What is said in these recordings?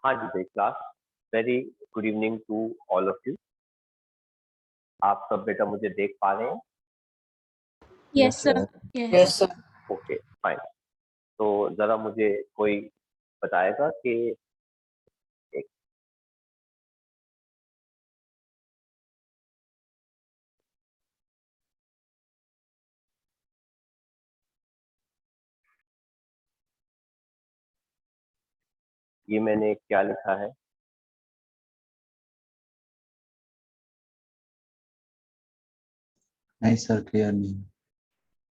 हाँ जी भाई class. Very good evening to all of you. आप सब बेटा मुझे देख पा रहे हैं? Yes, sir. Yes, sir. Okay fine. तो जरा मुझे कोई बताएगा कि एक ये मैंने क्या लिखा है? नहीं सर, क्लियर नहीं।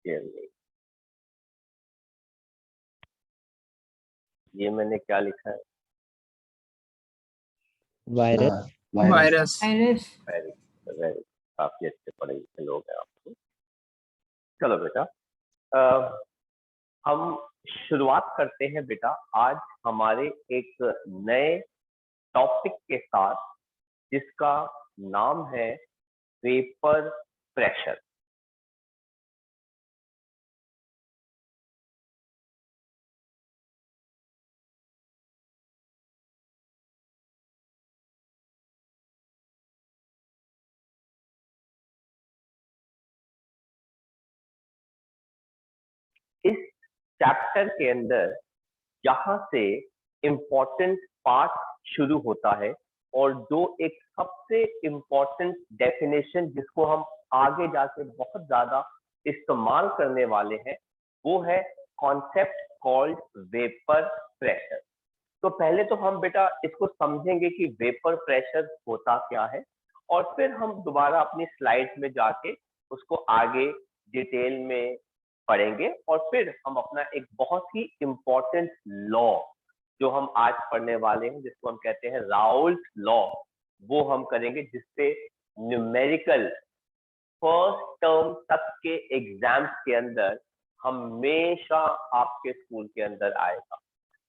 क्लियर नहीं। ये मैंने क्या लिखा है? वायरस। Virus. वेरी वेरी काफी अच्छे पढ़े लिखे लोग हैं आप। चलो बेटा, हम शुरुआत करते हैं बेटा आज हमारे एक नए टॉपिक के साथ, जिसका नाम है वेपर प्रेशर। इस चैप्टर के अंदर यहाँ से इम्पोर्टेंट पार्ट शुरू होता है और जो एक सबसे इम्पोर्टेंट डेफिनेशन जिसको हम आगे जाके बहुत ज्यादा इस्तेमाल करने वाले हैं वो है कॉन्सेप्ट कॉल्ड वेपर प्रेशर। तो पहले तो हम बेटा इसको समझेंगे कि वेपर प्रेशर होता क्या है और फिर हम दोबारा अपनी स्लाइड्स में जाके उसको आगे डिटेल में पढ़ेंगे और फिर हम अपना एक बहुत ही इम्पोर्टेंट लॉ जो हम आज पढ़ने वाले हैं जिसको हम कहते हैं राउल्ट लॉ, वो हम करेंगे, जिससे न्यूमेरिकल फर्स्ट टर्म तक के एग्जाम्स के अंदर हमेशा आपके स्कूल के अंदर आएगा।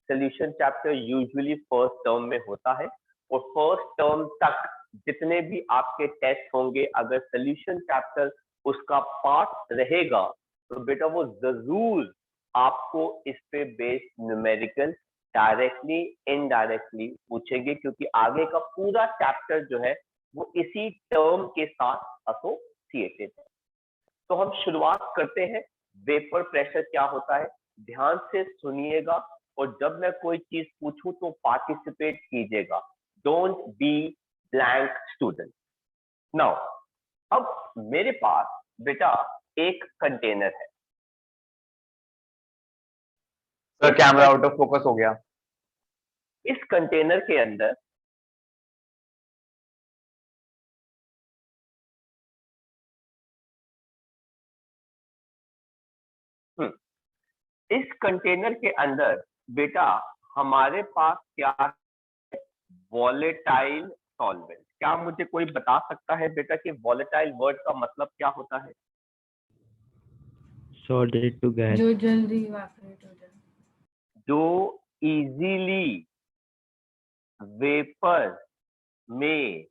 Solution chapter usually first term में होता है और फर्स्ट टर्म तक जितने भी आपके टेस्ट होंगे, अगर सोल्यूशन चैप्टर उसका पार्ट रहेगा तो बेटा वो जरूर आपको इस पे बेस्ड न्यूमेरिकल डायरेक्टली इनडायरेक्टली पूछेंगे, क्योंकि आगे का पूरा चैप्टर जो है वो इसी टर्म के साथ एसोसिएटेड है। तो हम शुरुआत करते हैं। वेपर प्रेशर क्या होता है, ध्यान से सुनिएगा और जब मैं कोई चीज पूछूं तो पार्टिसिपेट कीजिएगा। Don't be blank student. Now अब मेरे पास बेटा एक कंटेनर है। Sir camera out of focus हो गया। इस कंटेनर के अंदर इस कंटेनर के अंदर बेटा हमारे पास क्या है? Volatile solvent. क्या मुझे कोई बता सकता है बेटा कि वॉलेटाइल वर्ड का मतलब क्या होता है? सॉलिड टू गैस, जो जल्दी इवापोरेट हो जाए, जो इजीली वेपर में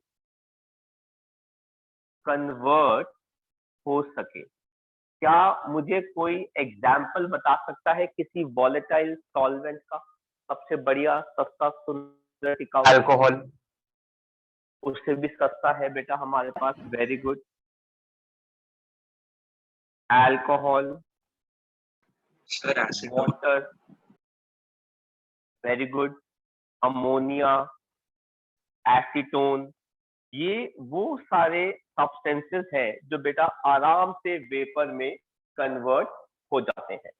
कन्वर्ट हो सके। क्या मुझे कोई एग्जाम्पल बता सकता है किसी वॉलेटाइल सॉल्वेंट का? सबसे बढ़िया सस्ता सुंदर टिकाऊ। अल्कोहल। उससे भी सस्ता है बेटा हमारे पास। Very good. Alcohol, sir acid water, very good. Ammonia, acetone, ये वो सारे सब्सटेंसेस हैं जो बेटा आराम से वेपर में कन्वर्ट हो जाते हैं।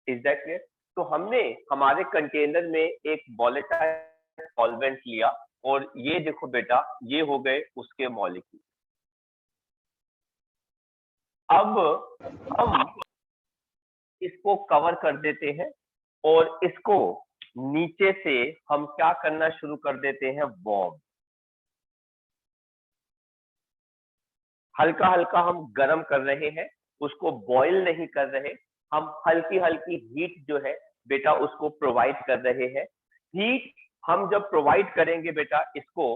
Is that clear? तो हमने हमारे कंटेनर में एक वॉलेटाइल सॉल्वेंट लिया और ये देखो बेटा ये हो गए उसके मॉलिक्यूल। अब हम इसको कवर कर देते हैं और इसको नीचे से हम क्या करना शुरू कर देते हैं? वार्म। हल्का हल्का हम गर्म कर रहे हैं, उसको बॉईल नहीं कर रहे, हम हल्की हल्की हीट जो है बेटा उसको प्रोवाइड कर रहे हैं। हीट हम जब प्रोवाइड करेंगे बेटा इसको,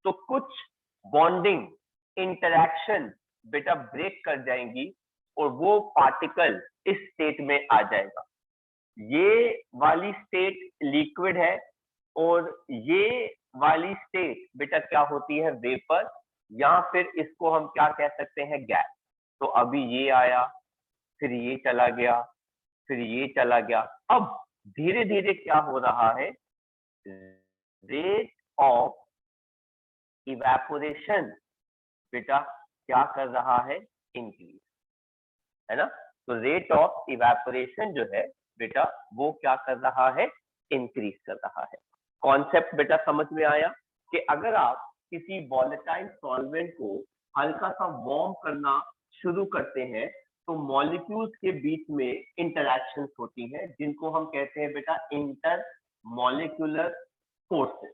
तो कुछ बॉन्डिंग इंटरैक्शन बेटा ब्रेक कर जाएंगी और वो पार्टिकल इस स्टेट में आ जाएगा। ये वाली स्टेट लिक्विड है, और ये वाली स्टेट बेटा क्या होती है, वेपर, या फिर इसको हम क्या कह सकते हैं, गैस। तो अभी ये आया, फिर ये चला गया, फिर ये चला गया। अब धीरे धीरे क्या हो रहा है, रेट ऑफ इवेपोरेशन बेटा क्या कर रहा है, इंक्रीज, है ना। तो रेट ऑफ इवेपोरेशन जो है बेटा वो क्या कर रहा है, इंक्रीज कर रहा है। कॉन्सेप्ट बेटा समझ में आया कि अगर आप किसी वॉलेटाइल सॉल्वेंट को हल्का सा वार्म करना शुरू करते हैं तो मॉलिक्यूल्स के बीच में इंटरैक्शंस होती हैं जिनको हम कहते हैं बेटा इंटर मॉलिक्यूलर फोर्सेस।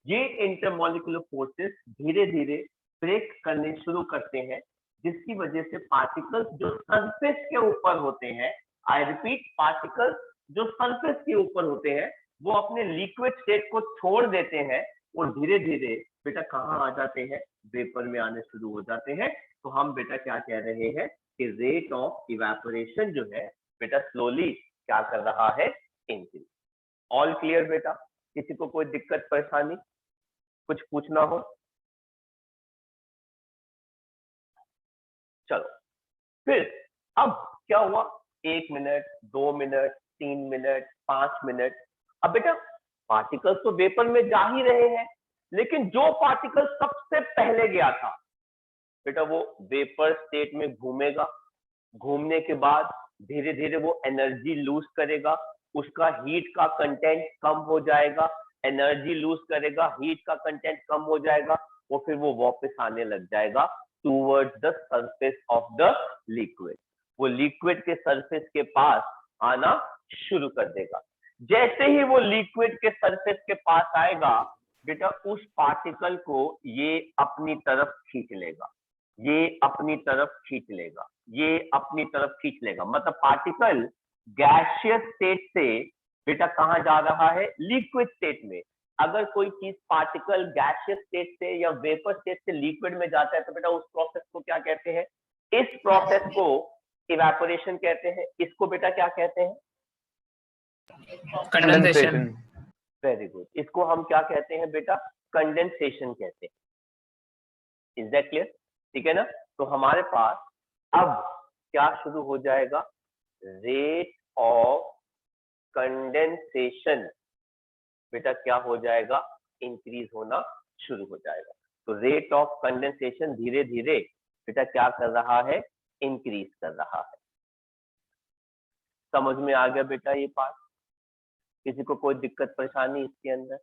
ये इंटरमॉलिक्यूलर फोर्सेस धीरे धीरे ब्रेक करने शुरू करते हैं, जिसकी वजह से पार्टिकल्स जो सरफेस के ऊपर होते हैं, आई रिपीट, पार्टिकल्स जो सरफेस के ऊपर होते हैं वो अपने लिक्विड स्टेट को छोड़ देते हैं और धीरे धीरे बेटा कहाँ आ जाते हैं, वेपर में आने शुरू हो जाते हैं। तो हम बेटा क्या कह रहे हैं कि रेट ऑफ इवेपोरेशन जो है बेटा स्लोली क्या कर रहा है, इंक्रीज। ऑल क्लियर बेटा, किसी को कोई दिक्कत परेशानी, कुछ पूछना हो? चलो फिर अब क्या हुआ, 1 मिनट, 2 मिनट, 3 मिनट, 5 मिनट। अब बेटा पार्टिकल्स तो वेपर में जा ही रहे हैं, लेकिन जो पार्टिकल सबसे पहले गया था बेटा वो वेपर स्टेट में घूमेगा, घूमने के बाद धीरे धीरे वो एनर्जी लूज करेगा, उसका हीट का कंटेंट कम हो जाएगा, एनर्जी लूज करेगा, हीट का कंटेंट कम हो जाएगा, और फिर वो वापस आने लग जाएगा towards the surface of the liquid. वो लिक्विड के सरफेस के पास आना शुरू कर देगा। जैसे ही वो लिक्विड के सरफेस के पास आएगा बेटा उस पार्टिकल को ये अपनी तरफ खींच लेगा, ये अपनी तरफ खींच लेगा, ये अपनी तरफ खींच लेगा। मतलब पार्टिकल गैसियस स्टेट से बेटा कहां जा रहा है, लिक्विड स्टेट में। अगर कोई चीज पार्टिकल गैसियस स्टेट से या वेपर स्टेट से लिक्विड में जाता है तो बेटा उस प्रोसेस को क्या कहते हैं, इस प्रोसेस को इवेपोरेशन कहते हैं। इसको बेटा क्या कहते हैं, Condensation. Very good. इसको हम क्या कहते हैं बेटा, कंडेंसेशन कहते हैं। Is that clear? ठीक है ना। तो हमारे पास अब क्या शुरू हो जाएगा, रेट ऑफ कंडेंसेशन बेटा क्या हो जाएगा, इंक्रीज होना शुरू हो जाएगा। तो रेट ऑफ कंडेंसेशन धीरे धीरे बेटा क्या कर रहा है, इंक्रीज कर रहा है। समझ में आ गया बेटा ये पार्ट? किसी को कोई दिक्कत परेशानी इसके अंदर?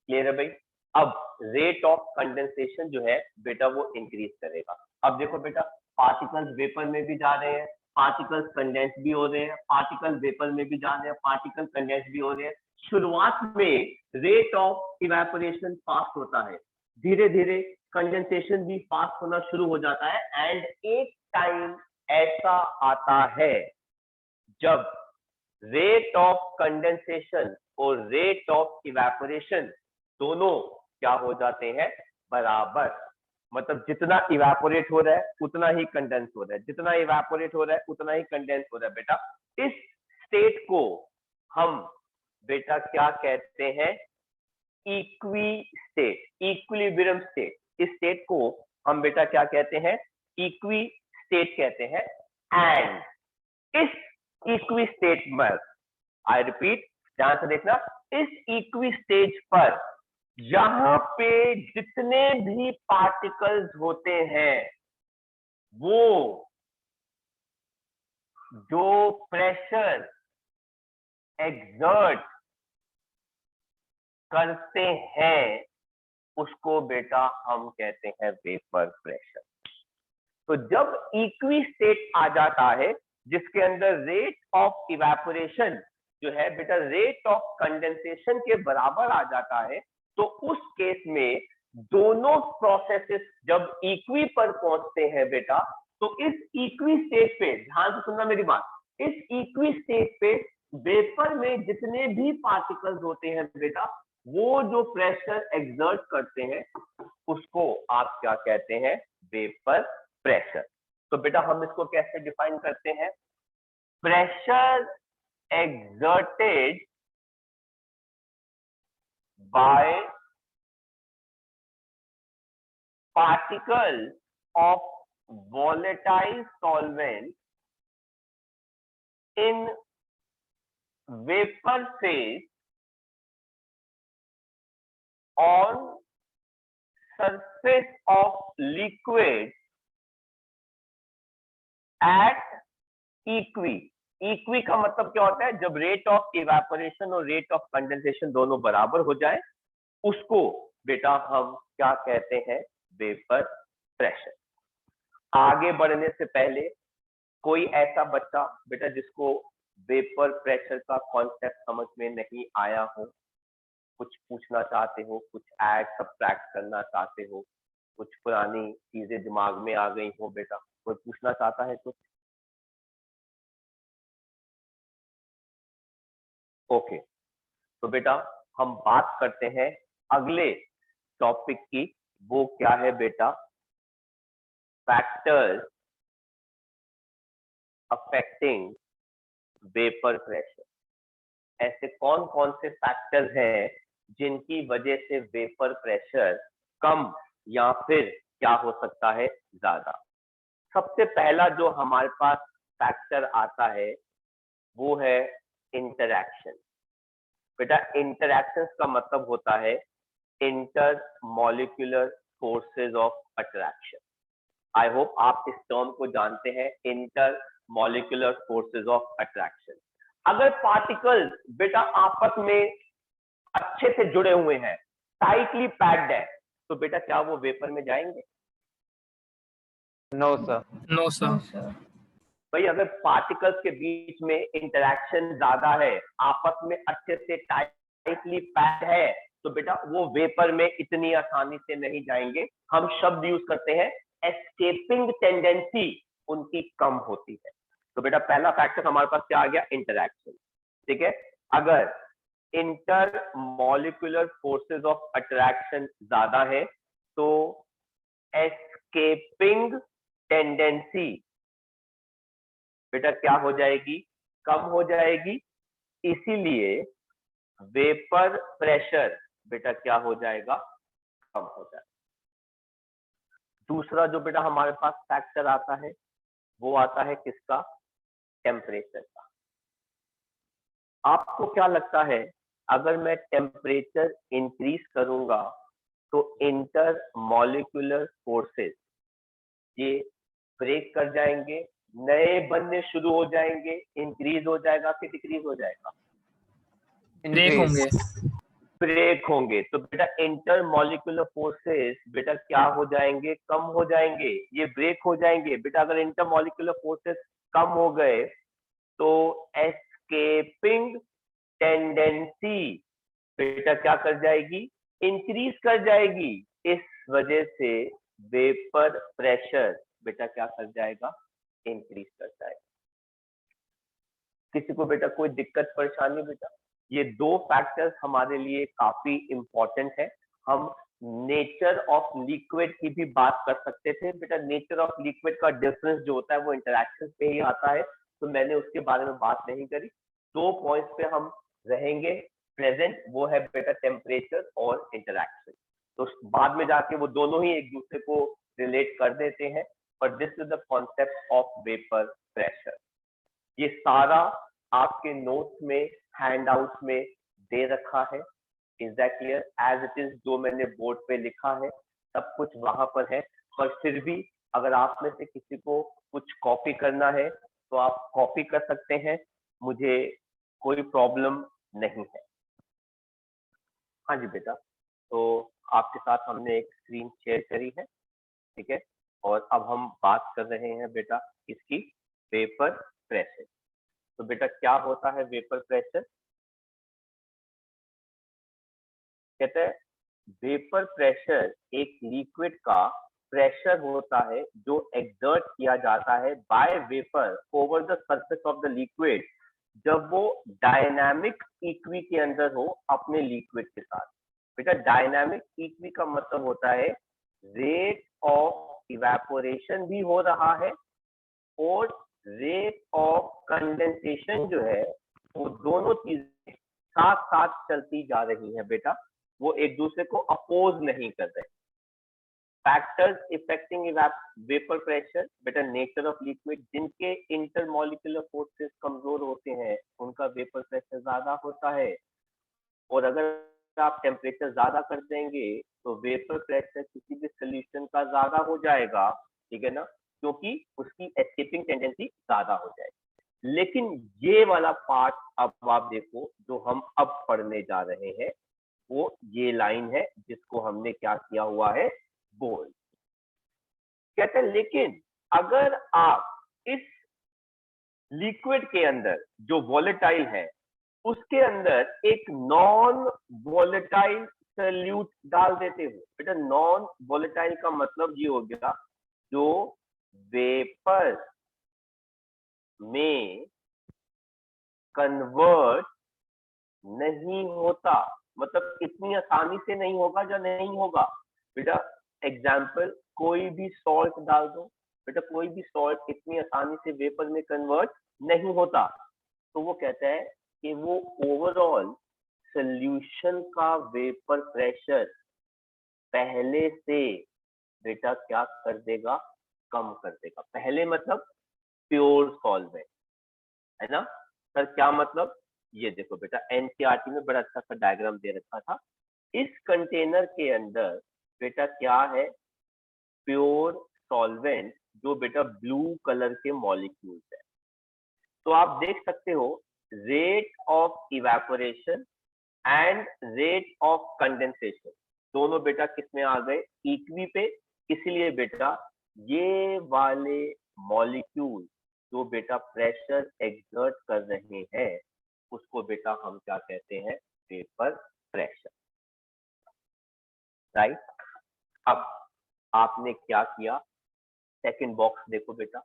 क्लियर है भाई? अब रेट ऑफ कंडेंसेशन जो है बेटा वो इंक्रीज करेगा। अब देखो बेटा पार्टिकल्स वेपर में भी जा रहे हैं, पार्टिकल्स कंडेंस भी हो रहे हैं, पार्टिकल वेपर में भी जा रहे हैं, पार्टिकल कंडेंस भी हो रहे हैं। शुरुआत में रेट ऑफ इवेपोरेशन फास्ट होता है, धीरे धीरे कंडेंसेशन भी फास्ट होना शुरू हो जाता है। एंड एक टाइम ऐसा आता है जब रेट ऑफ कंडेंसेशन और रेट ऑफ इवेपोरेशन दोनों क्या हो जाते हैं, बराबर। मतलब जितना इवेपोरेट हो रहा है उतना ही कंडेंस हो रहा है, जितना इवेपोरेट हो रहा है उतना ही कंडेंस हो रहा है। बेटा इस स्टेट को हम बेटा क्या कहते हैं, इक्वी स्टेट, इक्विलिब्रियम स्टेट। इस स्टेट को हम बेटा क्या कहते हैं, इक्वी स्टेट कहते हैं। एंड इस इक्वी स्टेट में, आई रिपीट ध्यान से देखना, इस इक्वी स्टेज पर यहां पे जितने भी पार्टिकल्स होते हैं वो जो प्रेशर एग्जर्ट करते हैं उसको बेटा हम कहते हैं वेपर प्रेशर। तो जब इक्वी स्टेट आ जाता है जिसके अंदर रेट ऑफ इवेपोरेशन जो है बेटा रेट ऑफ कंडेंसेशन के बराबर आ जाता है, तो उस केस में दोनों प्रोसेसेस जब इक्वी पर पहुंचते हैं बेटा, तो इस इक्वी स्टेट पे ध्यान से सुनना मेरी बात, इस इक्वी स्टेट पे वेपर में जितने भी पार्टिकल्स होते हैं बेटा वो जो प्रेशर एक्सर्ट करते हैं उसको आप क्या कहते हैं, वेपर प्रेशर। तो बेटा हम इसको कैसे डिफाइन करते हैं, pressure exerted by particles of volatile solvent in vapor phase on surface of liquid at equi। Equi का मतलब क्या होता है? जब रेट ऑफ इवेपोरेशन और रेट ऑफ कंडेंसेशन दोनों बराबर हो जाए उसको बेटा हम क्या कहते हैं? Vapour pressure. आगे बढ़ने से पहले कोई ऐसा बच्चा बेटा जिसको वेपर प्रेशर का कॉन्सेप्ट समझ में नहीं आया हो, कुछ पूछना चाहते हो, कुछ ऐड सब्ट्रैक्ट करना चाहते हो, कुछ पुरानी चीजें दिमाग में आ गई हो बेटा, कोई पूछना चाहता है कुछ? ओके, तो बेटा हम बात करते हैं अगले टॉपिक की। वो क्या है बेटा? Factors affecting vapour pressure. ऐसे कौन कौन से फैक्टर्स हैं जिनकी वजह से वेपर प्रेशर कम या फिर क्या हो सकता है? ज्यादा। सबसे पहला जो हमारे पास फैक्टर आता है वो है इंटरैक्शन। बेटा इंटरैक्शंस का मतलब होता है inter molecular forces of attraction. I hope आप इस टर्म को जानते हैं, inter molecular forces of attraction. अगर पार्टिकल्स बेटा आपस में अच्छे से जुड़े हुए हैं, टाइटली पैक्ड है, तो बेटा क्या वो वेपर में जाएंगे? No sir. No, sir. No, sir. भाई अगर पार्टिकल्स के बीच में इंटरैक्शन ज्यादा है, आपस में अच्छे से टाइटली पैक्ड है, तो बेटा वो वेपर में इतनी आसानी से नहीं जाएंगे। हम शब्द यूज करते हैं एस्केपिंग टेंडेंसी उनकी कम होती है। तो बेटा पहला फैक्टर हमारे पास क्या आ गया? इंटरैक्शन। ठीक है, अगर inter molecular forces of attraction ज्यादा है तो एस्केपिंग टेंडेंसी बेटा क्या हो जाएगी? कम हो जाएगी। इसीलिए वेपर प्रेशर बेटा क्या हो जाएगा? कम हो जाएगा। दूसरा जो बेटा हमारे पास फैक्टर आता है वो आता है किसका? टेम्परेचर का। आपको क्या लगता है अगर मैं टेम्परेचर इंक्रीज करूंगा तो इंटर मॉलिक्यूलर फोर्सेस ये ब्रेक कर जाएंगे, नए बनने शुरू हो जाएंगे, इंक्रीज हो जाएगा कि डिक्रीज हो जाएगा? ब्रेक होंगे। ब्रेक होंगे। तो बेटा इंटर मॉलिक्यूलर फोर्सेस बेटा क्या हो जाएंगे? कम हो जाएंगे, ये ब्रेक हो जाएंगे। बेटा अगर इंटर मॉलिक्यूलर फोर्सेस कम हो गए तो एस्केपिंग टेंडेंसी बेटा क्या कर जाएगी? इंक्रीज कर जाएगी। इस वजह से वेपर प्रेशर बेटा क्या कर जाएगा? इंक्रीज कर जाएगा। किसी को बेटा कोई दिक्कत परेशानी? बेटा ये दो फैक्टर्स हमारे लिए काफी इंपॉर्टेंट है। हम नेचर ऑफ लिक्विड की भी बात कर सकते थे। बेटा नेचर ऑफ लिक्विड का डिफरेंस जो होता है वो इंटरैक्शन पे ही आता है, तो मैंने उसके बारे में बात नहीं करी। दो पॉइंट्स पे हम रहेंगे प्रेजेंट, वो है बेटा टेम्परेचर और इंटरैक्शन। तो बाद में जाके वो दोनों ही एक दूसरे को रिलेट कर देते हैं, पर this is the concept of vapour pressure. ये सारा आपके नोट्स में, हैंडआउट्स में दे रखा है। Is that clear? As it is जो मैंने बोर्ड पे लिखा है सब कुछ वहां पर है, पर फिर भी अगर आप में से किसी को कुछ कॉपी करना है तो आप कॉपी कर सकते हैं, मुझे कोई प्रॉब्लम नहीं है। हाँ जी बेटा, तो आपके साथ हमने एक स्क्रीन शेयर करी है, ठीक है, और अब हम बात कर रहे हैं बेटा इसकी वेपर प्रेशर। तो बेटा क्या होता है वेपर प्रेशर? कहते हैं वेपर प्रेशर एक लिक्विड का प्रेशर होता है जो एक्सर्ट किया जाता है bye vapour over the surface of the liquid जब वो डायनामिक इक्वी के अंदर हो अपने लिक्विड के साथ। बेटा डायनामिक इक्वी का मतलब होता है रेट ऑफ इवेपोरेशन भी हो रहा है और रेट ऑफ कंडेंसेशन जो है वो दोनों चीजें साथ साथ चलती जा रही है बेटा। वो एक दूसरे को अपोज नहीं कर रहे। फैक्टर्स इफेक्टिंग वेपर प्रेशर, बेटा नेचर ऑफ लिक्विड, जिनके इंटरमॉलिक्यूलर फोर्सेस कमजोर होते हैं उनका वेपर प्रेशर ज्यादा होता है, और अगर आप टेम्परेचर ज्यादा कर देंगे तो वेपर प्रेशर किसी भी सोल्यूशन का ज्यादा हो जाएगा, ठीक है ना, क्योंकि उसकी एस्केपिंग टेंडेंसी ज्यादा हो जाएगी। लेकिन ये वाला पार्ट अब आप देखो जो हम अब पढ़ने जा रहे हैं, वो ये लाइन है जिसको हमने क्या किया हुआ है, बोल्ड। कहते हैं लेकिन अगर आप इस लिक्विड के अंदर जो वॉलेटाइल है उसके अंदर एक नॉन वॉलेटाइल सल्यूट डाल देते हो, बेटा नॉन वॉलेटाइल का मतलब ये हो गया जो वेपर में कन्वर्ट नहीं होता, मतलब इतनी आसानी से नहीं होगा या नहीं होगा। बेटा एग्जाम्पल, कोई भी सॉल्ट डाल दो, बेटा कोई भी सॉल्ट इतनी आसानी से वेपर में कन्वर्ट नहीं होता, तो वो कहता है कि वो ओवरऑल सॉल्यूशन का वेपर प्रेशर पहले से बेटा क्या कर देगा, कम कर देगा। पहले मतलब प्योर सॉल्वेंट, है ना सर, क्या मतलब, ये देखो बेटा एनसीईआरटी में बड़ा अच्छा सा डायग्राम दे रखा था। इस कंटेनर के अंदर बेटा क्या है, प्योर सॉल्वेंट, जो बेटा ब्लू कलर के मॉलिक्यूल्स है। तो आप देख सकते हो rate of evaporation and rate of condensation दोनों बेटा किसमें आ गए, इक्वी पे। इसलिए बेटा ये वाले मॉलिक्यूल जो बेटा प्रेशर एक्सर्ट कर रहे हैं उसको बेटा हम क्या कहते हैं, वेपर प्रेशर, राइट। अब आपने क्या किया, सेकंड बॉक्स देखो बेटा,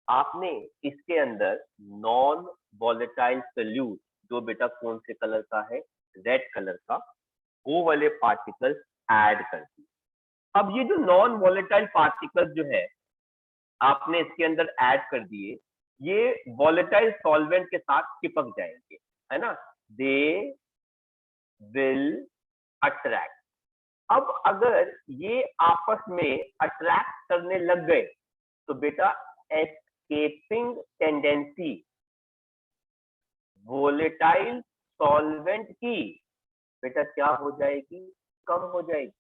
आपने इसके अंदर नॉन वॉलेटाइल सॉल्यूट जो बेटा कौन से कलर का है, रेड कलर का, वो वाले पार्टिकल्स ऐड कर दिए। अब ये जो नॉन वॉलेटाइल पार्टिकल्स जो है आपने इसके अंदर ऐड कर दिए, ये वॉलेटाइल सॉल्वेंट के साथ चिपक जाएंगे, है ना, दे विल अट्रैक्ट। अब अगर ये आपस में अट्रैक्ट करने लग गए तो बेटा एस्केपिंग टेंडेंसी वोलेटाइल सॉल्वेंट की बेटा क्या हो जाएगी, कम हो जाएगी,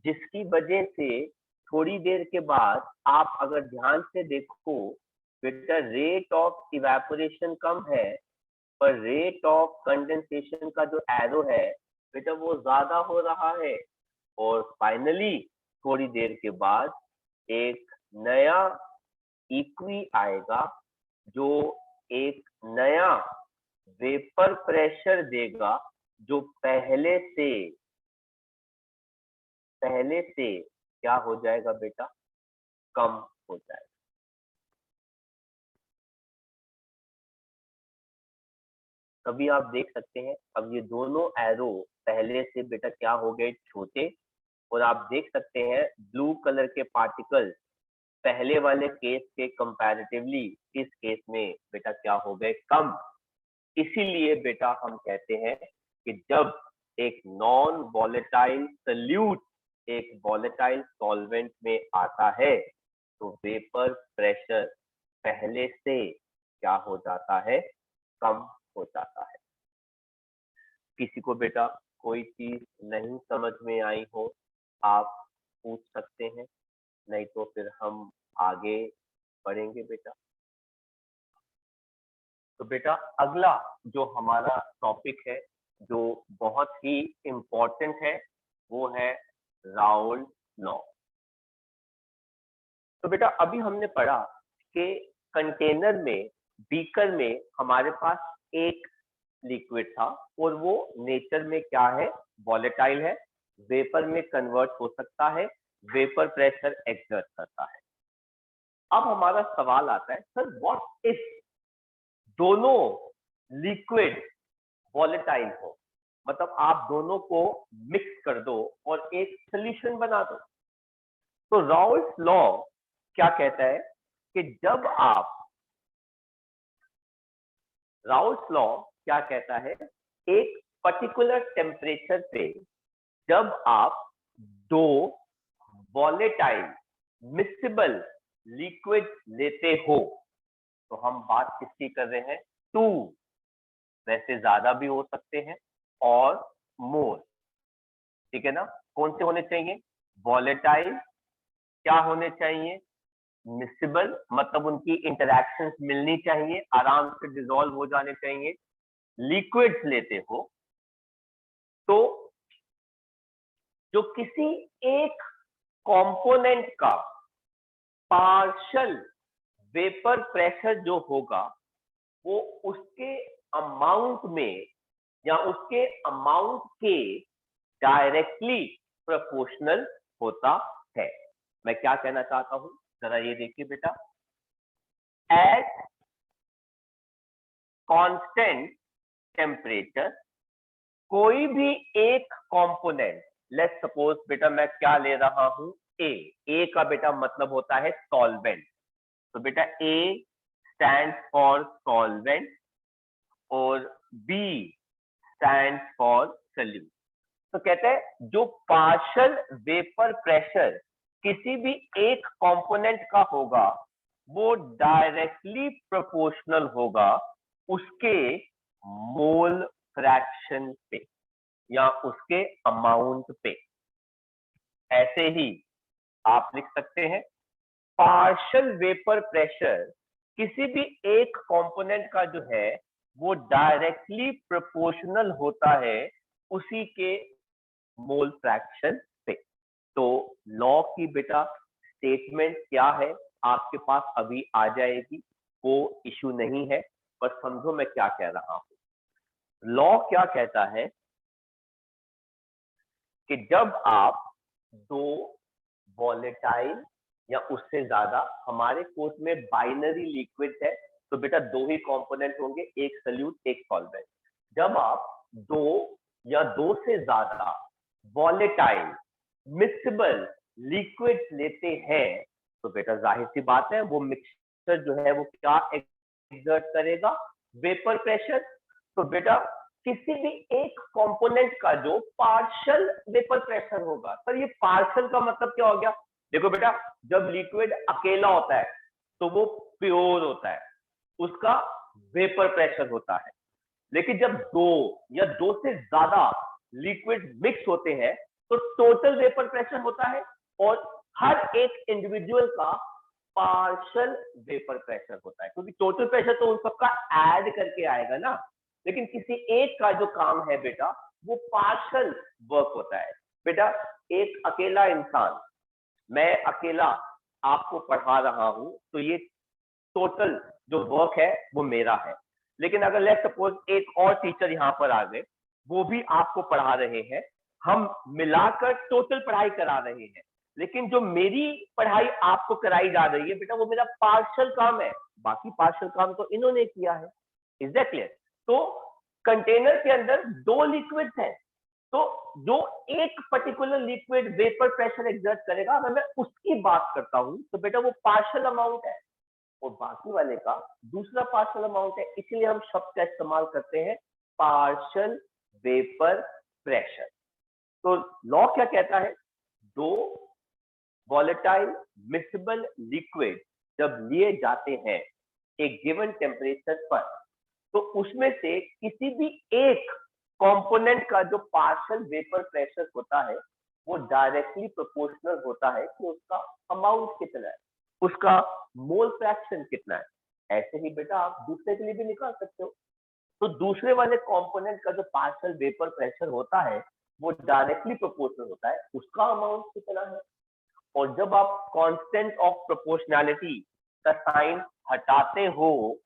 जिसकी वजह से थोड़ी देर के बाद आप अगर ध्यान से देखो बेटा रेट ऑफ इवेपोरेशन कम है पर रेट ऑफ कंडेंसेशन का जो एरो है बेटा वो ज्यादा हो रहा है, और फाइनली थोड़ी देर के बाद एक नया इक्वी आएगा जो एक नया वेपर प्रेशर देगा जो पहले से क्या हो जाएगा बेटा, कम हो जाएगा। कभी आप देख सकते हैं अब ये दोनों एरो पहले से बेटा क्या हो गए, छोटे, और आप देख सकते हैं ब्लू कलर के पार्टिकल्स पहले वाले केस के कंपैरेटिवली इस केस में बेटा क्या हो गए, कम। इसीलिए बेटा हम कहते हैं कि जब एक नॉन वॉलेटाइल सॉल्यूट एक वॉलेटाइल सॉल्वेंट में आता है तो वेपर प्रेशर पहले से क्या हो जाता है, कम हो जाता है। किसी को बेटा कोई चीज नहीं समझ में आई हो आप पूछ सकते हैं, नहीं तो फिर हम आगे बढ़ेंगे बेटा। तो बेटा अगला जो हमारा टॉपिक है जो बहुत ही इम्पोर्टेंट है वो है राउल्ट लॉ। तो बेटा अभी हमने पढ़ा कि कंटेनर में, बीकर में हमारे पास एक लिक्विड था और वो नेचर में क्या है, वॉलेटाइल है, वेपर में कन्वर्ट हो सकता है, वेपर प्रेशर एक्सर्ट करता है। अब हमारा सवाल आता है सर व्हाट इफ दोनों लिक्विड वॉलेटाइल हो, मतलब आप दोनों को मिक्स कर दो और एक सॉल्यूशन बना दो। तो राउल्ट लॉ क्या कहता है कि जब आप, राउल्ट लॉ क्या कहता है, एक पर्टिकुलर टेम्परेचर पे जब आप दो वॉलेटाइल मिक्सिबल लिक्विड लेते हो, तो हम बात किसकी कर रहे हैं? 2, वैसे ज्यादा भी हो सकते हैं, और मोर, ठीक है ना? कौन से होने चाहिए? वॉलेटाइल, क्या होने चाहिए? मिक्सिबल, मतलब उनकी इंटरैक्शंस मिलनी चाहिए, आराम से डिसॉल्व हो जाने चाहिए। लिक्विड्स लेते हो तो जो किसी एक कंपोनेंट का पार्शियल वेपर प्रेशर जो होगा वो उसके अमाउंट में या उसके अमाउंट के डायरेक्टली प्रोपोर्शनल होता है। मैं क्या कहना चाहता हूं, जरा ये देखिए बेटा। एट कांस्टेंट टेम्परेचर कोई भी एक कंपोनेंट, लेट्स सपोज बेटा मैं क्या ले रहा हूं? ए का बेटा मतलब होता है सॉल्वेंट, तो बेटा ए स्टैंड्स फॉर सॉल्वेंट और बी स्टैंड्स फॉर सोल्यूट। तो कहते हैं जो पार्शियल वेपर प्रेशर किसी भी एक कंपोनेंट का होगा वो डायरेक्टली प्रोपोर्शनल होगा उसके मोल फ्रैक्शन पे या उसके अमाउंट पे। ऐसे ही आप लिख सकते हैं पार्शियल वेपर प्रेशर किसी भी एक कंपोनेंट का जो है वो डायरेक्टली प्रोपोर्शनल होता है उसी के मोल फ्रैक्शन पे। तो लॉ की बेटा स्टेटमेंट क्या है आपके पास अभी आ जाएगी, वो इशू नहीं है, पर समझो मैं क्या कह रहा हूं। लॉ क्या कहता है कि जब आप दो वॉलेटाइल या उससे ज्यादा, हमारे कोर्स में बाइनरी लिक्विड है तो बेटा दो ही कंपोनेंट होंगे, एक सॉल्यूट एक सॉल्वेंट। जब आप दो या दो से ज्यादा वॉलेटाइल मिक्सिबल लिक्विड लेते हैं तो बेटा जाहिर सी बात है वो मिक्सचर जो है वो क्या एक्सर्ट करेगा? Vapour pressure. तो बेटा किसी भी एक कंपोनेंट का जो पार्शियल वेपर प्रेशर होगा, सर ये पार्शियल का मतलब क्या हो गया? देखो बेटा जब लिक्विड अकेला होता है तो वो प्योर होता है, उसका वेपर प्रेशर होता है, लेकिन जब दो या दो से ज्यादा लिक्विड मिक्स होते हैं तो टोटल वेपर प्रेशर होता है और हर एक इंडिविजुअल का पार्शियल वेपर प्रेशर होता है, क्योंकि टोटल प्रेशर तो उन सबका ऐड करके आएगा ना, लेकिन किसी एक का जो काम है बेटा वो पार्शियल वर्क होता है। बेटा एक अकेला इंसान, मैं अकेला आपको पढ़ा रहा हूं तो ये टोटल जो वर्क है वो मेरा है, लेकिन अगर लेट्स सपोज एक और टीचर यहाँ पर आ गए, वो भी आपको पढ़ा रहे हैं, हम मिलाकर टोटल पढ़ाई करा रहे हैं, लेकिन जो मेरी पढ़ाई आपको कराई जा रही है बेटा वो मेरा पार्शियल काम है, बाकी पार्शियल काम तो इन्होंने किया है। Is that clear? तो कंटेनर के अंदर दो लिक्विड्स हैं, तो जो एक particular liquid vapour pressure exert करेगा, अगर मैं उसकी बात करता हूं तो बेटा वो पार्शियल अमाउंट है और बाकी वाले का दूसरा पार्शियल अमाउंट है, इसलिए हम शब्द का इस्तेमाल करते हैं पार्शियल वेपर प्रेशर। तो लॉ क्या कहता है? दो वॉलेटाइल मिक्सिबल लिक्विड जब लिए जाते हैं एक गिवन टेम्परेचर पर, तो उसमें से किसी भी एक कंपोनेंट का जो पार्शियल वेपर प्रेशर होता है वो डायरेक्टली प्रोपोर्शनल होता है कि उसका अमाउंट कितना है, उसका मोल फ्रैक्शन कितना है। ऐसे ही बेटा आप दूसरे के लिए भी निकाल सकते हो, तो दूसरे वाले कंपोनेंट का जो पार्शियल वेपर प्रेशर होता है वो डायरेक्टली प्रोपोर्शनल होता है, उसका अमाउंट कितना है। और जब आप कांस्टेंट ऑफ प्रोपोर्शनैलिटी का साइन हटाते हो,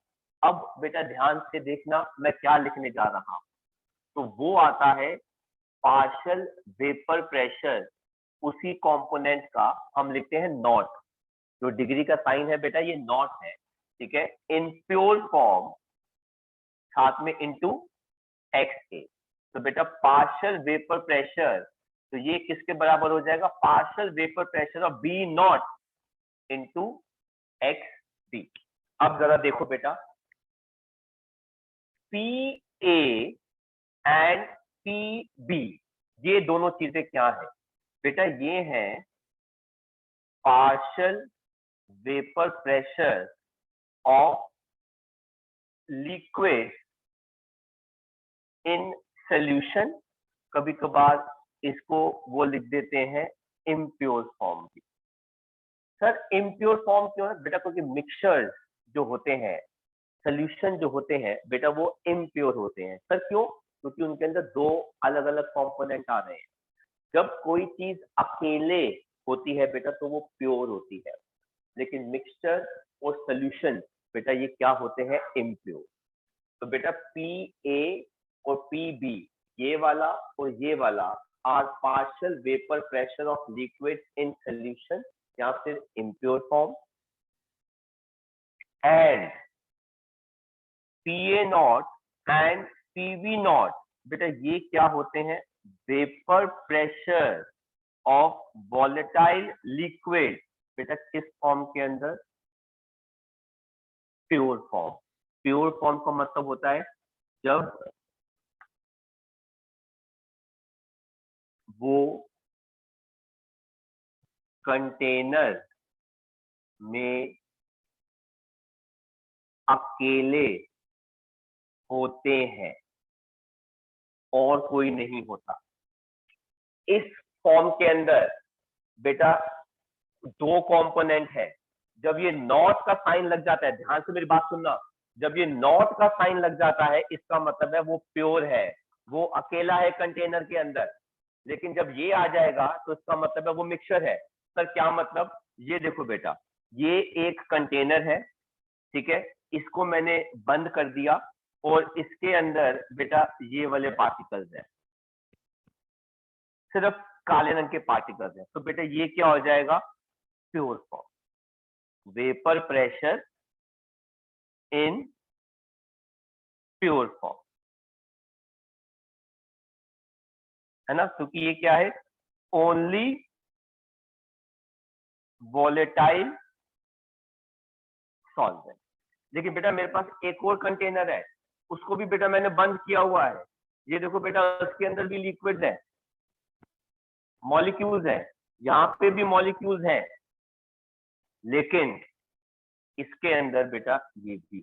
अब बेटा ध्यान से देखना मैं क्या लिखने जा रहा हूं, तो वो आता है पार्शियल वेपर प्रेशर उसी कंपोनेंट का हम लिखते हैं नॉट, जो डिग्री का साइन है बेटा ये नॉट है, ठीक है, इन प्योर फॉर्म साथ में इनटू एक्स ए। तो बेटा पार्शियल वेपर प्रेशर तो ये किसके बराबर हो जाएगा? Partial vapour pressure of B not into X B. अब जरा देखो बेटा पी ए एंड पीबी, ये दोनों चीजें क्या है बेटा? ये है partial vapour pressure of liquid in solution. कभी कभार इसको वो लिख देते हैं इम्प्योर फॉर्म भी। सर इम्प्योर फॉर्म क्यों है बेटा? क्योंकि मिक्सचर्स जो होते हैं, सॉल्यूशन जो होते हैं बेटा, वो इम्प्योर होते हैं। सर क्यों? क्योंकि उनके अंदर दो अलग अलग कंपोनेंट आ रहे हैं। जब कोई चीज अकेले होती है बेटा तो वो प्योर होती है, लेकिन मिक्सचर और सॉल्यूशन बेटा ये क्या होते हैं? इम्प्योर। तो बेटा पी ए और पी बी, ये वाला और ये वाला are partial vapour pressure of liquid in solution या फिर impure form. And PA not and PV not बेटा ये क्या होते हैं? Vapour pressure of volatile liquid बेटा किस फॉर्म के अंदर? Pure form. प्योर फॉर्म का मतलब होता है जब वो कंटेनर में अकेले होते हैं और कोई नहीं होता। इस फॉर्म के अंदर बेटा दो कंपोनेंट है। जब ये नॉट का साइन लग जाता है, ध्यान से मेरी बात सुनना, जब ये नॉट का साइन लग जाता है इसका मतलब है वो प्योर है, वो अकेला है कंटेनर के अंदर। लेकिन जब ये आ जाएगा तो इसका मतलब है वो मिक्सचर है। सर क्या मतलब? ये देखो बेटा, ये एक कंटेनर है, ठीक है, इसको मैंने बंद कर दिया और इसके अंदर बेटा ये वाले पार्टिकल्स हैं, सिर्फ काले रंग के पार्टिकल्स हैं। तो बेटा ये क्या हो जाएगा? Pure form. Vapour pressure in pure form, है ना? क्योंकि ये क्या है? Only volatile solvent. लेकिन बेटा मेरे पास एक और कंटेनर है, उसको भी बेटा मैंने बंद किया हुआ है। ये देखो बेटा, उसके अंदर भी लिक्विड है, मॉलिक्यूल्स है, यहाँ पे भी मॉलिक्यूल्स हैं, लेकिन इसके अंदर बेटा ये भी।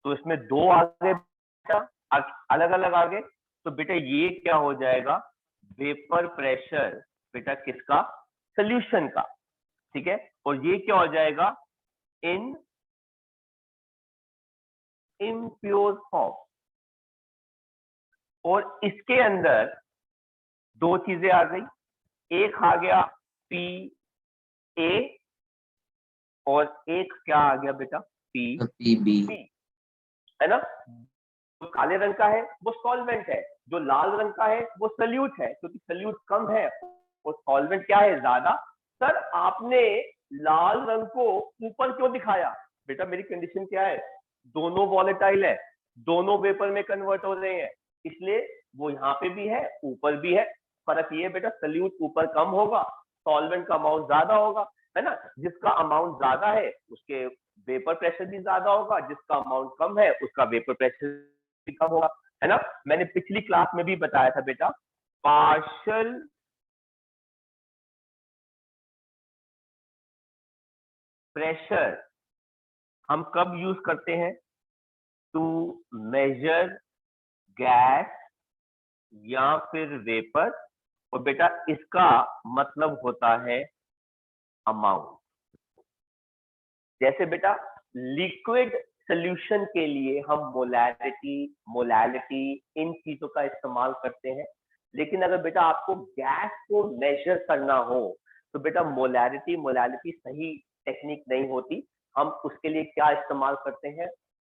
तो इसमें दो आ गए बेटा, अलग अलग आ गए। तो बेटा ये क्या हो जाएगा? वेपर प्रेशर बेटा किसका? सॉल्यूशन का, ठीक है। और ये क्या हो जाएगा? इन इम्प्योर फॉर्म। और इसके अंदर दो चीजें आ गई, एक आ गया पी ए और एक क्या आ गया बेटा? P PB. बी, है ना? जो काले रंग का है वो सॉल्वेंट है, जो लाल रंग का है वो सल्यूट है, क्योंकि सल्यूट कम है और सॉल्वेंट क्या है? ज्यादा। सर आपने लाल रंग को ऊपर क्यों दिखाया? बेटा मेरी कंडीशन क्या है? दोनों वॉलेटाइल है, दोनों वेपर में कन्वर्ट हो रहे हैं, इसलिए वो यहाँ पे भी है, ऊपर भी है। फर्क ये बेटा, सल्यूट ऊपर कम होगा, सॉल्वेंट का अमाउंट ज्यादा होगा, है ना? जिसका अमाउंट ज्यादा है उसके वेपर प्रेशर भी ज्यादा होगा, जिसका अमाउंट कम है उसका वेपर प्रेशर भी कम होगा, है ना? मैंने पिछली क्लास में भी बताया था बेटा, पार्शियल प्रेशर हम कब यूज करते हैं? टू मेजर गैस या फिर वेपर। और बेटा इसका मतलब होता है अमाउंट। जैसे बेटा लिक्विड सॉल्यूशन के लिए हम मोलैलिटी इन चीजों का इस्तेमाल करते हैं, लेकिन अगर बेटा आपको गैस को मेजर करना हो तो बेटा मोलैलिटी सही टेक्निक नहीं होती। हम उसके लिए क्या इस्तेमाल करते हैं?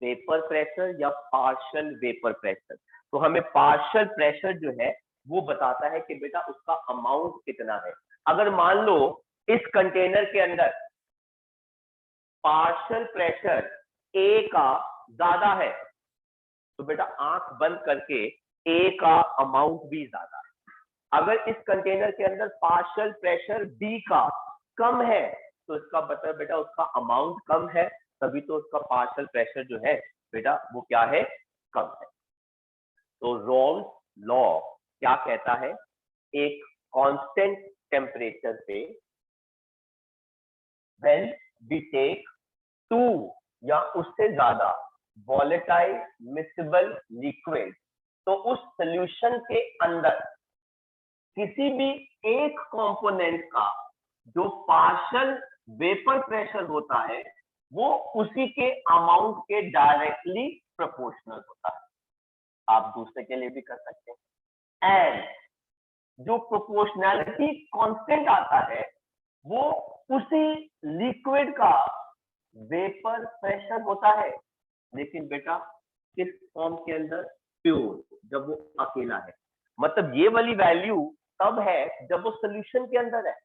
वेपर प्रेशर या पार्शियल वेपर प्रेशर। तो हमें पार्शियल प्रेशर जो है वो बताता है कि बेटा उसका अमाउंट कितना है। अगर मान लो इस कंटेनर के अंदर पार्शियल प्रेशर ए का ज्यादा है, तो बेटा आंख बंद करके ए का अमाउंट भी ज्यादा है। अगर इस कंटेनर के अंदर पार्शियल प्रेशर बी का कम है तो इसका मतलब बेटा उसका अमाउंट कम है, तभी तो उसका पार्शियल प्रेशर जो है बेटा वो क्या है, कम है। तो रॉल्स लॉ क्या कहता है, एक कांस्टेंट टेम्परेचर पे व्हेन वी टेक 2 या उससे ज्यादा वॉलेटाइल मिक्सेबल लिक्विड, तो उस सॉल्यूशन के अंदर किसी भी एक कंपोनेंट का जो पार्शियल वेपर प्रेशर होता है वो उसी के अमाउंट के डायरेक्टली प्रोपोर्शनल होता है। आप दूसरे के लिए भी कर सकते हैं। एंड जो प्रोपोर्शनैलिटी कांस्टेंट आता है वो उसी लिक्विड का वेपर प्रेशर होता है, लेकिन बेटा किस फॉर्म के अंदर, प्योर, जब वो अकेला है। मतलब ये वाली वैल्यू तब है जब वो सोल्यूशन के अंदर है,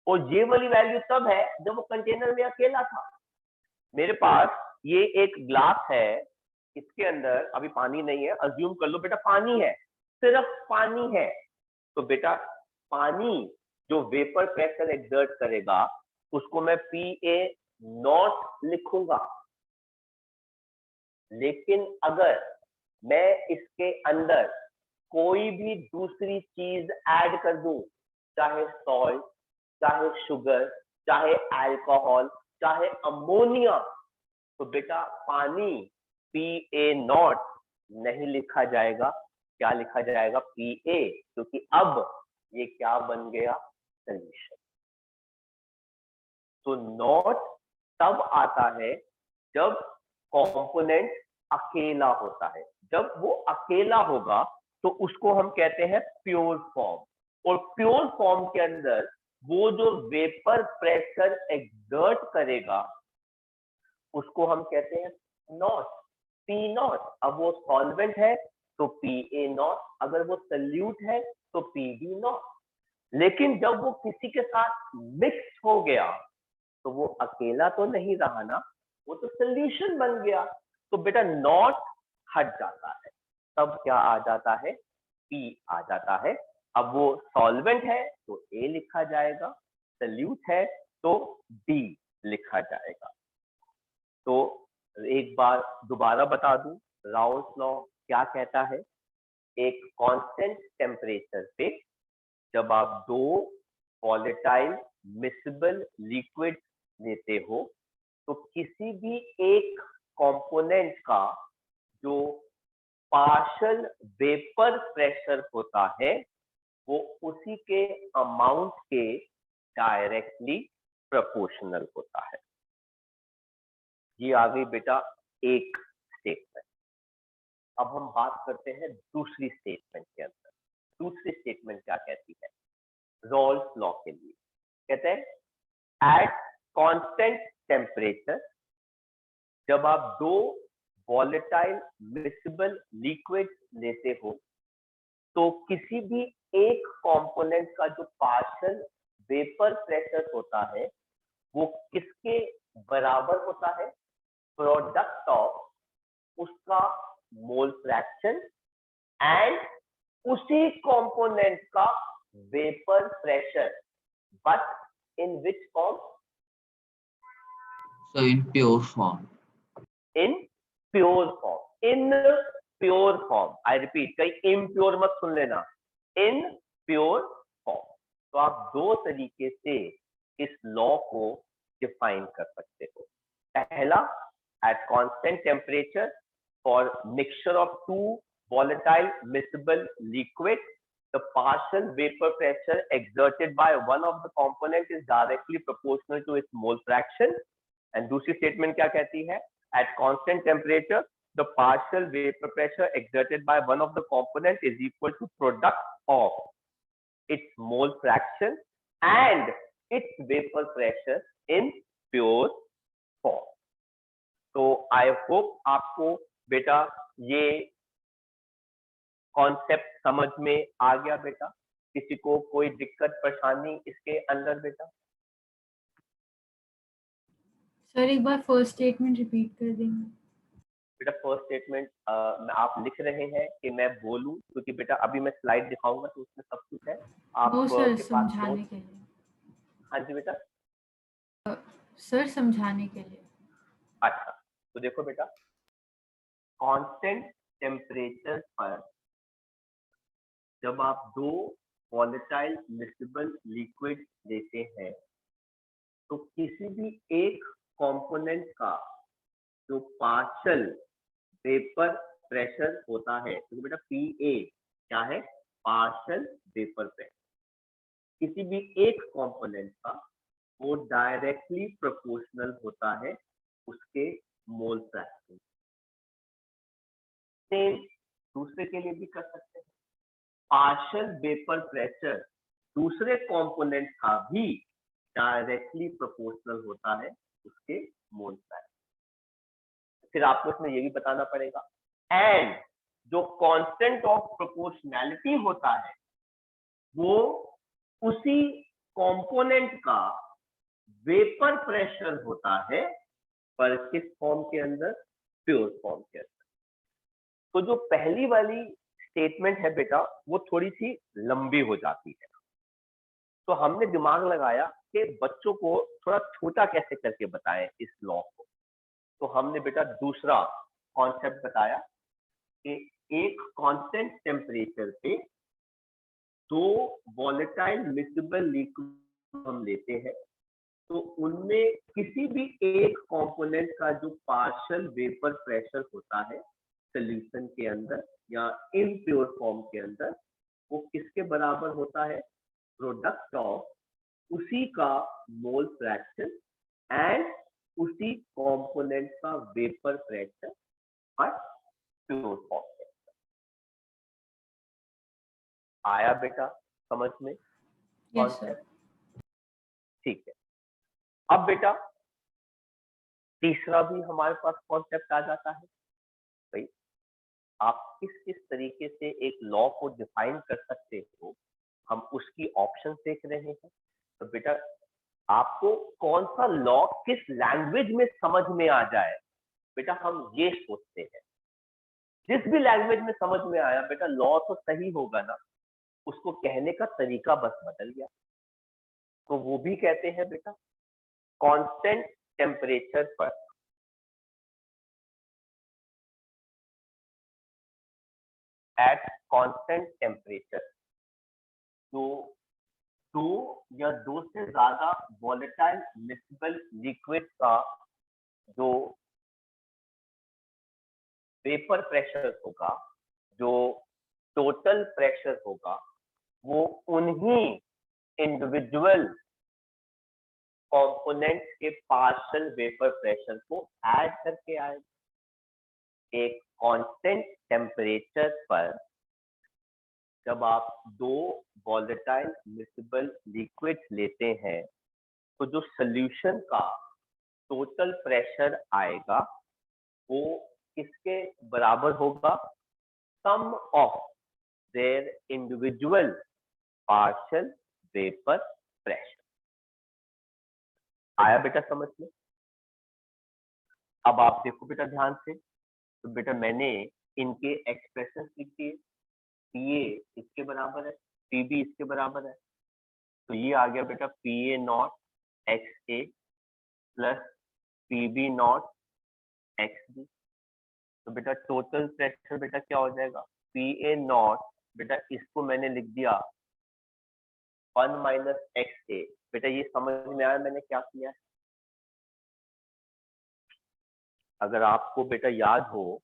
और ये वाली वैल्यू तब है जब वो कंटेनर में अकेला था। मेरे पास ये एक ग्लास है, इसके अंदर अभी पानी नहीं है, अज्यूम कर लो बेटा पानी है, सिर्फ पानी है, तो बेटा पानी जो वेपर प्रेशर एक्सर्ट करेगा उसको मैं PA0 लिखूंगा। लेकिन अगर मैं इसके अंदर कोई भी दूसरी चीज ऐड कर दूं, चाहे सॉल्ट, चाहे शुगर, चाहे अल्कोहल, चाहे अमोनिया, तो बेटा पानी PA0 नहीं लिखा जाएगा, क्या लिखा जाएगा, PA, क्योंकि अब ये क्या बन गया, सोल्यूशन। तो नॉट तब आता है जब कंपोनेंट अकेला होता है। जब वो अकेला होगा तो उसको हम कहते हैं प्योर फॉर्म, और प्योर फॉर्म के अंदर वो जो वेपर प्रेशर एक्सर्ट करेगा उसको हम कहते हैं नॉट, P0। अब वो सॉल्वेंट है तो PA0, अगर वो सल्यूट है तो PB0। लेकिन जब वो किसी के साथ मिक्स हो गया तो वो अकेला तो नहीं रहा ना, वो तो सोल्यूशन बन गया, तो बेटा नॉट हट जाता है, तब क्या आ जाता है, P आ जाता है। अब वो सॉल्वेंट है तो A लिखा जाएगा, सल्यूट है तो D लिखा जाएगा। तो एक बार दोबारा बता दूं, राउल्स लॉ क्या कहता है, एक कांस्टेंट टेम्परेचर पे जब आप दो वॉलेटाइल मिक्सेबल लिक्विड लेते हो तो किसी भी एक कंपोनेंट का जो पार्शियल वेपर प्रेशर होता है वो उसी के अमाउंट के डायरेक्टली प्रोपोर्शनल होता है। ये आ गई बेटा एक स्टेटमेंट। अब हम बात करते हैं दूसरी स्टेटमेंट के अंदर। दूसरी स्टेटमेंट क्या कहती है, रॉल्स लॉ के लिए कहते हैं एट कांस्टेंट टेम्परेचर जब आप दो वॉलेटाइल मिक्सेबल लिक्विड लेते हो तो किसी भी एक कंपोनेंट का जो पार्शियल वेपर प्रेशर होता है वो किसके बराबर होता है, प्रोडक्ट ऑफ उसका मोल फ्रैक्शन एंड उसी कंपोनेंट का vapour pressure, but in which form, So in pure form. In pure form, in pure form, I repeat, कहीं इम्प्योर मत सुन लेना, इन प्योर फॉर्म। तो आप दो तरीके से इस लॉ को डिफाइन कर सकते हो। पहला, at constant temperature for mixture of two volatile miscible liquid, the partial vapor pressure exerted by one of the component is directly proportional to its mole fraction। and दूसरी statement क्या कहती है, at constant temperature the partial vapor pressure exerted by one of the component is equal to product of its mole fraction and its vapor pressure in pure form। तो I hope आपको बेटा ये concept समझ में आ गया बेटा। किसी को कोई दिक्कत परेशानी इसके अंदर बेटा? सर एक बार फर्स्ट स्टेटमेंट रिपीट कर देंगे। बेटा फर्स्ट स्टेटमेंट आप लिख रहे हैं कि मैं बोलूं, क्योंकि बेटा अभी मैं स्लाइड दिखाऊंगा तो उसमें सब कुछ है आप नो सर, के पास। समझाने के लिए। हाँ जी बेटा, सर समझाने के लिए। अच्छा, तो देखो बेटा, कांस्टेंट टेम्परेचर पर जब आप दो वॉलेटाइल मिक्सिबल लिक्विड लेते हैं तो किसी भी एक कंपोनेंट का जो पार्शियल वेपर प्रेशर होता है, तो बेटा पीए क्या है, पार्शियल वेपर प्रेशर, किसी भी एक कंपोनेंट का वो डायरेक्टली प्रोपोर्शनल होता है उसके मोल फ्रैक्शन। सेम दूसरे के लिए भी कर सकते हैं, पार्शियल वेपर प्रेशर दूसरे कंपोनेंट का भी डायरेक्टली प्रोपोर्शनल होता है उसके मोल फ्रैक्शन। फिर आपको इसमें ये भी बताना पड़ेगा, एंड जो कांस्टेंट ऑफ प्रोपोर्शनैलिटी होता है वो उसी कंपोनेंट का वेपर प्रेशर होता है, पर किस फॉर्म के अंदर, प्योर फॉर्म के अंदर। तो जो पहली वाली स्टेटमेंट है बेटा वो थोड़ी सी लंबी हो जाती है, तो हमने दिमाग लगाया कि बच्चों को थोड़ा छोटा कैसे करके बताएं इस लॉ को। तो हमने बेटा दूसरा कॉन्सेप्ट बताया कि एक कांस्टेंट टेम्परेचर पे दो वॉलेटाइल मिक्सिबल लिक्विड हम लेते हैं, तो उनमें किसी भी एक कंपोनेंट का जो पार्शियल वेपर प्रेशर होता है सोल्यूशन के अंदर या इम्प्योर फॉर्म के अंदर, वो किसके बराबर होता है, प्रोडक्ट ऑफ उसी का मोल फ्रैक्शन एंड उसी कंपोनेंट का vapour pressure but pure form के अंदर। आया बेटा समझ में यस सर। कॉन्सेप्ट? ठीक है, अब बेटा तीसरा भी हमारे पास कॉन्सेप्ट आ जाता है, भाई आप किस तरीके से एक लॉ को डिफाइन कर सकते हो, हम उसकी ऑप्शन देख रहे हैं। तो बेटा आपको कौन सा लॉ किस लैंग्वेज में समझ में आ जाए, बेटा हम ये सोचते हैं। जिस भी लैंग्वेज में समझ में आया बेटा लॉ तो सही होगा ना, उसको कहने का तरीका बस बदल गया, तो वो भी कहते हैं बेटा कांस्टेंट टेम्परेचर पर एट कांस्टेंट टेम्परेचर तो दो या दो से ज्यादा वॉलेटाइल मिक्सिबल लिक्विड का जो वेपर प्रेशर होगा, जो टोटल प्रेशर होगा, वो उन्हीं इंडिविजुअल कंपोनेंट्स के पार्शियल वेपर प्रेशर को ऐड करके आएगा। एक कांस्टेंट टेम्परेचर पर जब आप दो वॉलेटाइल मिक्सिबल लिक्विड्स लेते हैं तो जो सॉल्यूशन का टोटल प्रेशर आएगा वो किसके बराबर होगा, sum of their individual partial vapour pressure. आया बेटा समझ में? अब आप देखो बेटा ध्यान से, तो बेटा मैंने इनके एक्सप्रेशन लिख दिए, पीए इसके बराबर है, पीबी इसके बराबर है, तो ये आ गया बेटा PA not X A plus PB not X B. तो बेटा टोटल प्रेशर बेटा क्या हो जाएगा, पीए नॉट, बेटा इसको मैंने लिख दिया 1 माइनस एक्स ए। बेटा ये समझ में आया मैंने क्या किया है? अगर आपको बेटा याद हो,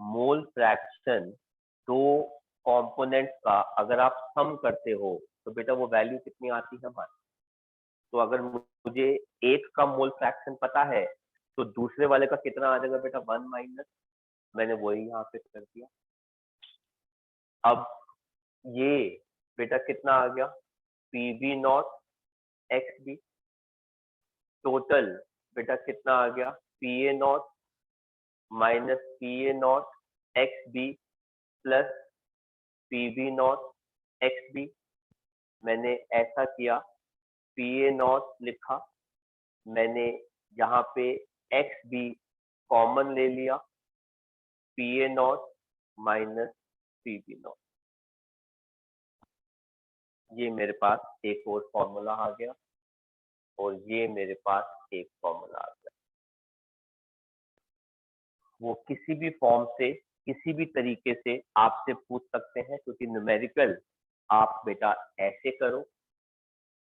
मोल फ्रैक्शन दो कंपोनेंट्स का अगर आप सम करते हो तो बेटा वो वैल्यू कितनी आती है हमारी। तो अगर मुझे एक का मोल फ्रैक्शन पता है तो दूसरे वाले का कितना आ जाएगा बेटा, 1 माइनस, मैंने वही यहाँ पे कर दिया। अब ये बेटा कितना आ गया, P B not X B, total बेटा कितना आ गया, P A not minus P A not X B plus P B not X B. मैंने ऐसा किया, पी ए नॉट लिखा, मैंने यहाँ पे एक्स बी कॉमन ले लिया, P A not minus P B not, ये मेरे पास एक और फॉर्मूला आ गया और ये मेरे पास एक फॉर्मूला आ गया। वो किसी भी फॉर्म से किसी भी तरीके से आपसे पूछ सकते हैं, क्योंकि न्यूमेरिकल आप बेटा ऐसे करो,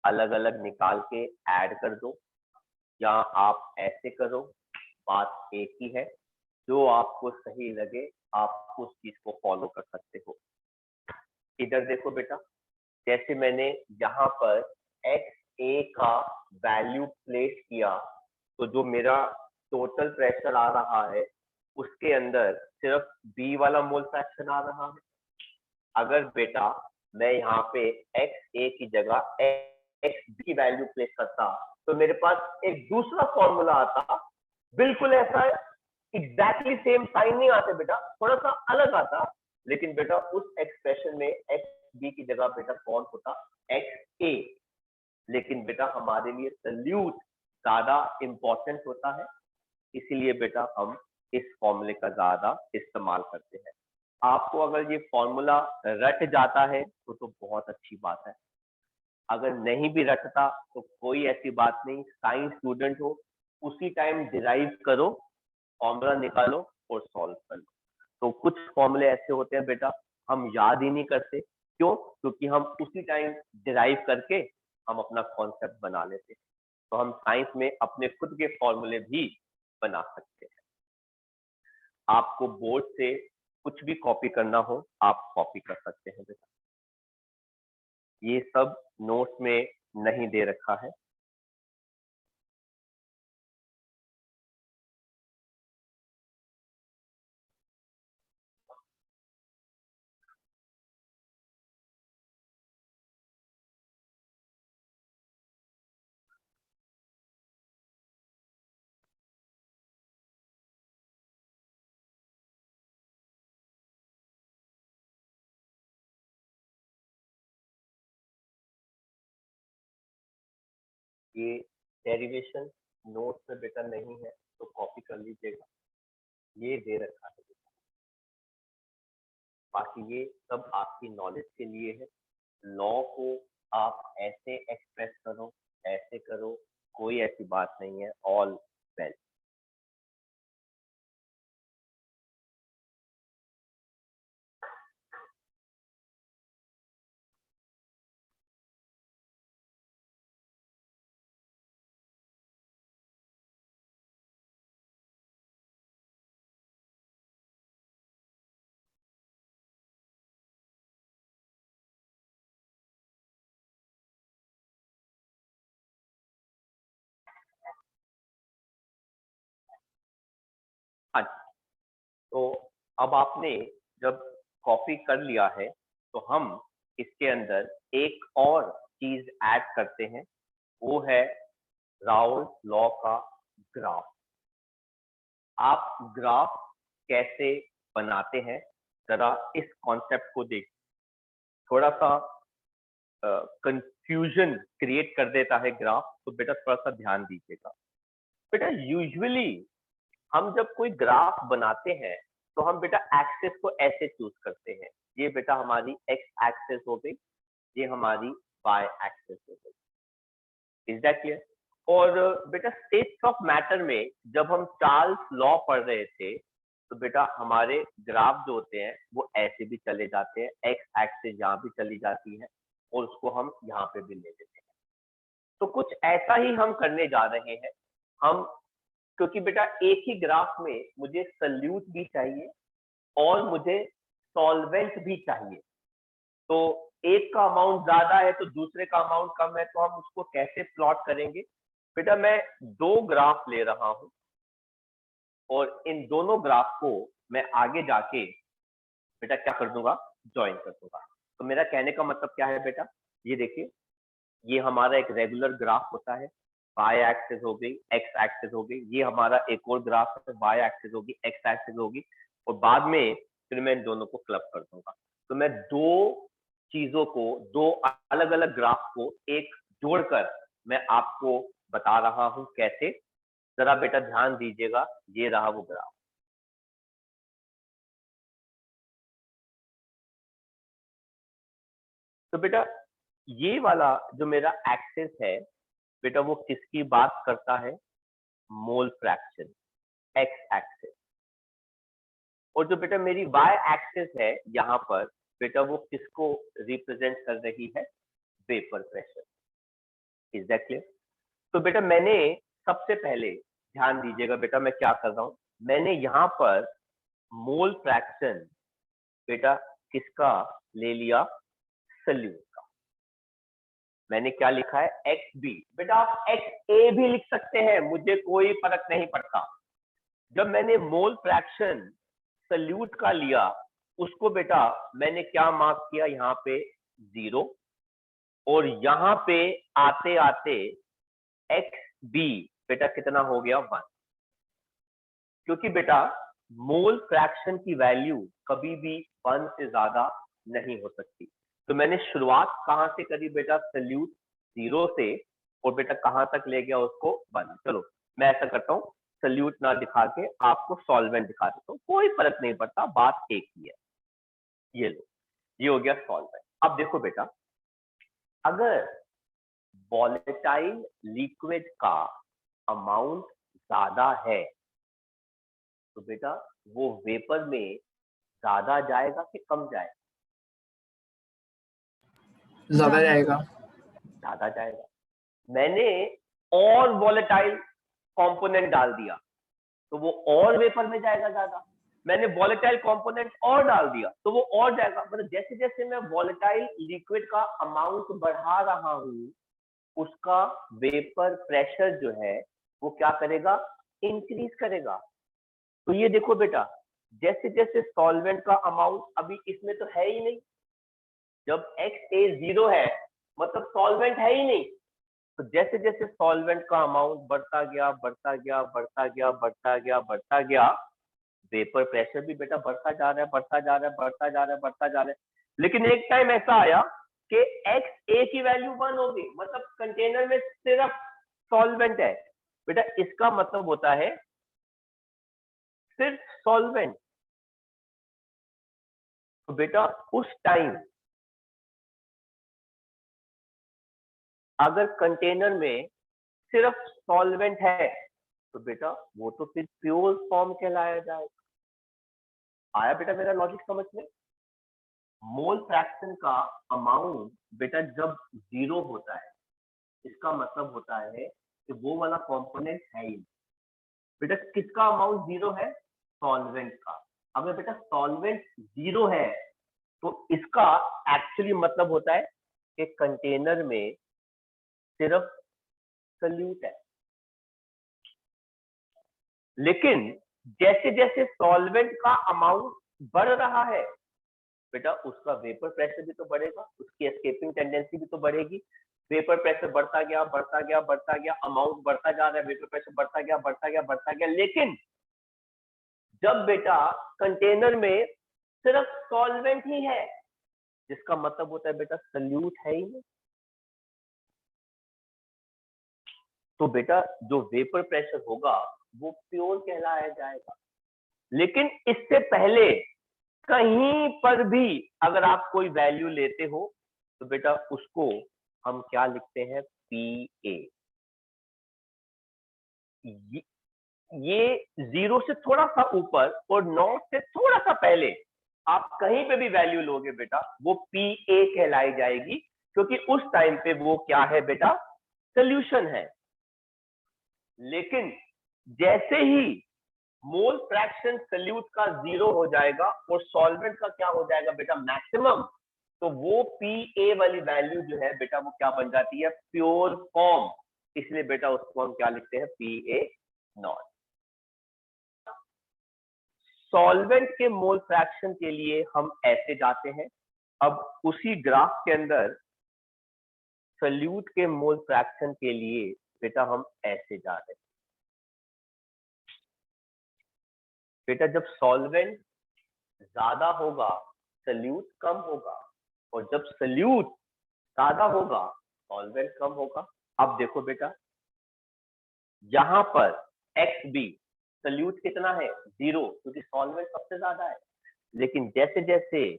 अलग अलग निकाल के ऐड कर दो, या आप ऐसे करो, बात एक ही है। जो आपको सही लगे आप उस चीज को फॉलो कर सकते हो। इधर देखो बेटा, जैसे मैंने यहाँ पर एक्स ए का वैल्यू प्लेस किया, तो जो मेरा टोटल प्रेशर आ रहा है उसके अंदर सिर्फ बी वाला मोल फ्रैक्शन आ रहा है। अगर बेटा मैं यहाँ पे एक्स ए की जगह एक्स बी की वैल्यू प्लेस करता, तो मेरे पास एक दूसरा फॉर्मूला आता, बिल्कुल ऐसा एग्जैक्टली सेम साइन नहीं आते बेटा, थोड़ा सा अलग आता, लेकिन बेटा उस एक्सप्रेशन में एक्स बी की जगह बेटा कौन होता, एक्स ए। लेकिन बेटा हमारे लिए सल्यूट ज्यादा इंपॉर्टेंट होता है, इसीलिए बेटा हम इस फॉर्मूले का ज्यादा इस्तेमाल करते हैं। आपको अगर ये फॉर्मूला रट जाता है तो बहुत अच्छी बात है, अगर नहीं भी रटता तो कोई ऐसी बात नहीं, साइंस स्टूडेंट हो उसी टाइम डिराइव करो, फॉर्मूला निकालो और सॉल्व कर लो। तो कुछ फॉर्मूले ऐसे होते हैं बेटा हम याद ही नहीं करते, क्यों? क्योंकि हम उसी टाइम डिराइव करके हम अपना कॉन्सेप्ट बना लेते हैं। तो हम साइंस में अपने खुद के फॉर्मूले भी बना सकते हैं। आपको बोर्ड से कुछ भी कॉपी करना हो आप कॉपी कर सकते हैं बेटा, ये सब नोट्स में नहीं दे रखा है। ये डेरिवेशन नोट्स में बेटा नहीं है तो कॉपी कर लीजिएगा, ये दे रखा है बेटा। बाकी ये सब आपकी नॉलेज के लिए है। लॉ को आप ऐसे एक्सप्रेस करो, ऐसे करो, कोई ऐसी बात नहीं है, ऑल वेल। हाँ, तो अब आपने जब कॉपी कर लिया है तो हम इसके अंदर एक और चीज ऐड करते हैं, वो है राउल्ट लॉ का ग्राफ। आप ग्राफ कैसे बनाते हैं जरा इस कॉन्सेप्ट को देख, थोड़ा सा कंफ्यूजन क्रिएट कर देता है ग्राफ, तो बेटा थोड़ा सा ध्यान दीजिएगा। बेटा यूजुअली हम जब कोई ग्राफ बनाते हैं तो हम बेटा एक्सेस को ऐसे चूज करते हैं, ये बेटा हमारी एक्स एक्सेस हो गई, ये हमारी वाई एक्सेस हो गई। Is that clear? और बेटा स्टेट्स ऑफ मैटर में जब हम चार्ल्स लॉ पढ़ रहे थे तो बेटा हमारे ग्राफ जो होते हैं वो ऐसे भी चले जाते हैं, एक्स एक्सेस यहाँ भी चली जाती है और उसको हम यहाँ पे भी ले लेते हैं। तो कुछ ऐसा ही हम करने जा रहे हैं हम, क्योंकि बेटा एक ही ग्राफ में मुझे सल्यूट भी चाहिए और मुझे सॉल्वेंट भी चाहिए। तो एक का अमाउंट ज्यादा है तो दूसरे का अमाउंट कम है, तो हम उसको कैसे प्लॉट करेंगे? बेटा मैं दो ग्राफ ले रहा हूं और इन दोनों ग्राफ को मैं आगे जाके बेटा क्या कर दूंगा, ज्वाइन कर दूंगा। तो मेरा कहने का मतलब क्या है बेटा, ये देखिए, ये हमारा एक रेगुलर ग्राफ होता है, वाई एक्सिस हो गई, एक्स एक्सिस हो गई, ये हमारा एक और ग्राफ है, वाई एक्सिस होगी, एक्स एक्सिस होगी, और बाद में फिर मैं इन दोनों को क्लब कर दूंगा। तो मैं दो चीजों को, दो अलग अलग ग्राफ को एक जोड़कर मैं आपको बता रहा हूं कैसे। जरा बेटा ध्यान दीजिएगा, ये रहा वो ग्राफ। तो बेटा ये वाला जो मेरा एक्सिस है बेटा वो किसकी बात करता है, मोल फ्रैक्शन, एक्स एक्सिस। और जो बेटा मेरी वाई एक्सिस है यहाँ पर बेटा वो किसको रिप्रेजेंट कर रही है, vapour pressure. Is that clear? तो बेटा मैंने सबसे पहले ध्यान दीजिएगा बेटा मैं क्या कर रहा हूं, मैंने यहाँ पर मोल फ्रैक्शन बेटा किसका ले लिया, सल्यूट का। मैंने क्या लिखा है, एक्स बी। बेटा आप एक्स ए भी लिख सकते हैं, मुझे कोई फर्क नहीं पड़ता। जब मैंने मोल फ्रैक्शन सल्यूट का लिया उसको बेटा मैंने क्या मार्क किया, यहाँ पे 0, और यहाँ पे आते आते एक्स बी बेटा कितना हो गया, 1। क्योंकि बेटा मोल फ्रैक्शन की वैल्यू कभी भी 1 से ज्यादा नहीं हो सकती। तो मैंने शुरुआत कहां से करी बेटा, सल्यूट 0 से, और बेटा कहां तक ले गया उसको 1। चलो मैं ऐसा करता हूं, सल्यूट ना दिखा के आपको सॉल्वेंट दिखा देता हूं, कोई फर्क नहीं पड़ता, बात एक ही है। ये लो, ये हो गया सॉल्वेंट। अब देखो बेटा अगर वॉलेटाइल लिक्विड का अमाउंट ज्यादा है तो बेटा वो वेपर में ज्यादा जाएगा कि कम जाएगा, ज्यादा जाएगा। ज्यादा जाएगा। मैंने और वॉलेटाइल कंपोनेंट डाल दिया तो वो और वेपर में जाएगा ज्यादा। मैंने वॉलेटाइल कंपोनेंट और डाल दिया तो वो और जाएगा। मतलब जैसे जैसे मैं वॉलेटाइल लिक्विड का अमाउंट बढ़ा रहा हूं उसका वेपर प्रेशर जो है वो क्या करेगा, इंक्रीज करेगा। तो ये देखो बेटा जैसे जैसे सॉल्वेंट का अमाउंट, अभी इसमें तो है ही नहीं, जब एक्स ए 0 है मतलब सॉल्वेंट है ही नहीं, तो जैसे जैसे सॉल्वेंट का अमाउंट बढ़ता गया बढ़ता गया बढ़ता गया बढ़ता गया बढ़ता गया, वेपर प्रेशर भी बेटा बढ़ता जा रहा है बढ़ता जा रहा है बढ़ता जा रहा है बढ़ता जा रहा है। लेकिन एक टाइम ऐसा आया कि एक्स ए की वैल्यू 1 हो गई, मतलब कंटेनर में सिर्फ सॉल्वेंट है। बेटा इसका मतलब होता है सिर्फ सॉल्वेंट। तो बेटा उस टाइम अगर कंटेनर में सिर्फ सॉल्वेंट है तो बेटा वो तो फिर प्योर फॉर्म कहलाया जाएगा। आया बेटा मेरा लॉजिक समझ में? मोल फ्रैक्शन का अमाउंट बेटा जब 0 होता है इसका मतलब होता है कि वो वाला कंपोनेंट है ही। बेटा किसका अमाउंट 0 है, सॉल्वेंट का। अगर बेटा सॉल्वेंट 0 है तो इसका एक्चुअली मतलब होता है कि कंटेनर में सिर्फ सल्यूट है। लेकिन जैसे जैसे सॉल्वेंट का अमाउंट बढ़ रहा है बेटा उसका वेपर प्रेशर भी तो बढ़ेगा, उसकी एस्केपिंग टेंडेंसी भी तो बढ़ेगी। वेपर प्रेशर बढ़ता गया बढ़ता गया बढ़ता गया, अमाउंट बढ़ता जा रहा है, वेपर प्रेशर बढ़ता गया बढ़ता गया बढ़ता गया। लेकिन जब बेटा कंटेनर में सिर्फ सॉल्वेंट ही है जिसका मतलब होता है बेटा सल्यूट है ही नहीं, तो बेटा जो वेपर प्रेशर होगा वो प्योर कहलाया जाएगा। लेकिन इससे पहले कहीं पर भी अगर आप कोई वैल्यू लेते हो तो बेटा उसको हम क्या लिखते हैं, पी ए। ये 0 से थोड़ा सा ऊपर और 9 से थोड़ा सा पहले आप कहीं पे भी वैल्यू लोगे बेटा वो पी ए कहलाई जाएगी, क्योंकि उस टाइम पे वो क्या है बेटा, सोल्यूशन है। लेकिन जैसे ही मोल फ्रैक्शन सल्यूट का 0 हो जाएगा और सॉल्वेंट का क्या हो जाएगा बेटा, मैक्सिमम, तो वो पी ए वाली वैल्यू जो है बेटा वो क्या बन जाती है, प्योर फॉर्म। इसलिए बेटा उसको हम क्या लिखते हैं, पी ए नॉट। सॉल्वेंट के मोल फ्रैक्शन के लिए हम ऐसे जाते हैं। अब उसी ग्राफ के अंदर सल्यूट के मोल फ्रैक्शन के लिए बेटा हम ऐसे जा रहे हैं। बेटा जब सॉल्वेंट ज्यादा होगा सल्यूट कम होगा, और जब सल्यूट ज्यादा होगा सॉल्वेंट कम होगा। अब देखो बेटा यहां पर एक्स बी सल्यूट कितना है, 0, क्योंकि सॉल्वेंट सबसे ज्यादा है। लेकिन जैसे जैसे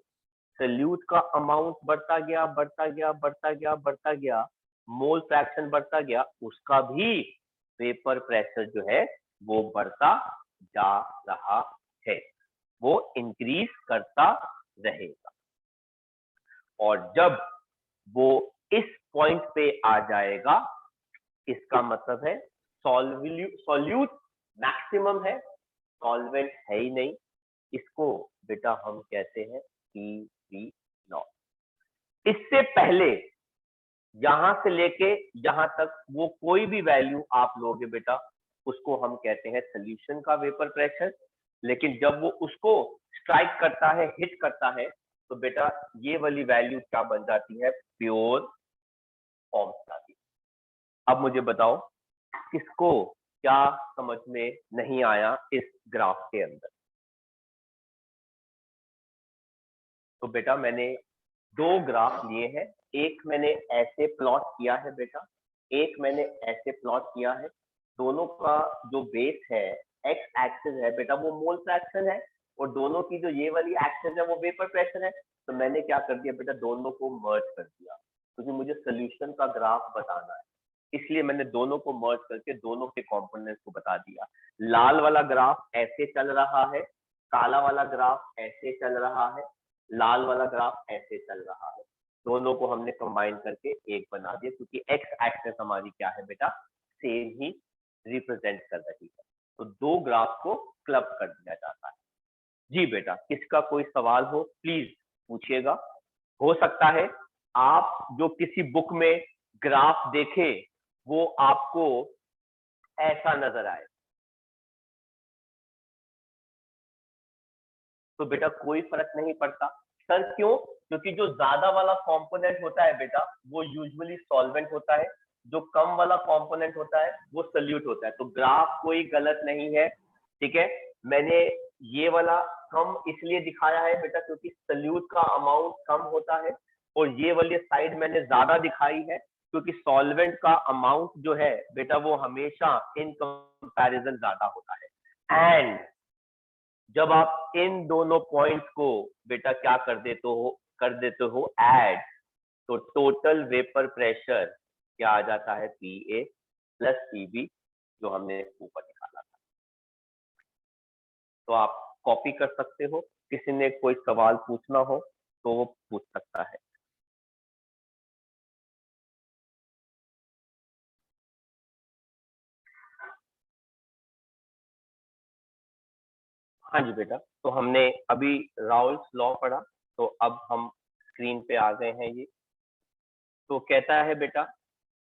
सल्यूट का अमाउंट बढ़ता गया बढ़ता गया बढ़ता गया बढ़ता गया, मोल फ्रैक्शन बढ़ता गया, उसका भी वेपर प्रेशर जो है वो बढ़ता जा रहा है। वो इंक्रीज करता रहेगा। और जब वो इस पॉइंट पे आ जाएगा, इसका मतलब है सॉल्यूट मैक्सिमम है, सॉल्वेंट है ही नहीं। इसको बेटा हम कहते हैं पीवी नॉट। इससे पहले यहां से लेके यहां तक वो कोई भी वैल्यू आप लोगे बेटा, उसको हम कहते हैं सोल्यूशन का वेपर प्रेशर। लेकिन जब वो उसको स्ट्राइक करता है, हिट करता है, तो बेटा ये वाली वैल्यू क्या बन जाती है, प्योर फॉर्म जाती है। अब मुझे बताओ किसको क्या समझ में नहीं आया इस ग्राफ के अंदर। तो बेटा मैंने दो ग्राफ लिए हैं, एक मैंने ऐसे प्लॉट किया है बेटा, एक मैंने ऐसे प्लॉट किया है। दोनों का जो बेस है, एक्स एक्सिस है बेटा, वो मोल फ्रैक्शन है, और दोनों की जो ये वाली एक्सिस है वो वेपर प्रेशर है। तो मैंने क्या कर दिया बेटा, दोनों को मर्ज कर दिया, क्योंकि मुझे सोल्यूशन का ग्राफ बताना है, इसलिए मैंने दोनों को मर्ज करके दोनों के कंपोनेंट्स को बता दिया। लाल वाला ग्राफ ऐसे चल रहा है, काला वाला ग्राफ ऐसे चल रहा है, लाल वाला ग्राफ ऐसे चल रहा है। दोनों को हमने कंबाइन करके एक बना दिया, क्योंकि एक्स एक्सिस हमारी क्या है बेटा, सेम ही रिप्रेजेंट कर रही है। तो दो ग्राफ को क्लब कर दिया जाता है। जी बेटा, किसका कोई सवाल हो प्लीज पूछिएगा। हो सकता है आप जो किसी बुक में ग्राफ देखे वो आपको ऐसा नजर आए, तो बेटा कोई फर्क नहीं पड़ता। सर क्यों? क्योंकि जो ज्यादा वाला कंपोनेंट होता है बेटा वो यूजुअली सॉल्वेंट होता है, जो कम वाला कंपोनेंट होता है वो सोल्यूट होता है। तो ग्राफ कोई गलत नहीं है, ठीक है। मैंने ये वाला कम इसलिए दिखाया है बेटा क्योंकि सोल्यूट का अमाउंट कम होता है, और ये वाली साइड मैंने ज्यादा दिखाई है क्योंकि सॉल्वेंट का अमाउंट जो है बेटा वो हमेशा इन कंपैरिजन ज्यादा होता है। एंड जब आप इन दोनों पॉइंट्स को बेटा क्या कर देते हो ऐड, तो टोटल वेपर प्रेशर क्या आ जाता है, पीए प्लस पीबी, जो हमने ऊपर निकाला था। तो आप कॉपी कर सकते हो, किसी ने कोई सवाल पूछना हो तो वो पूछ सकता है। हाँ जी बेटा, तो हमने अभी राउल्स लॉ पढ़ा, तो अब हम स्क्रीन पे आ गए हैं। ये तो कहता है बेटा,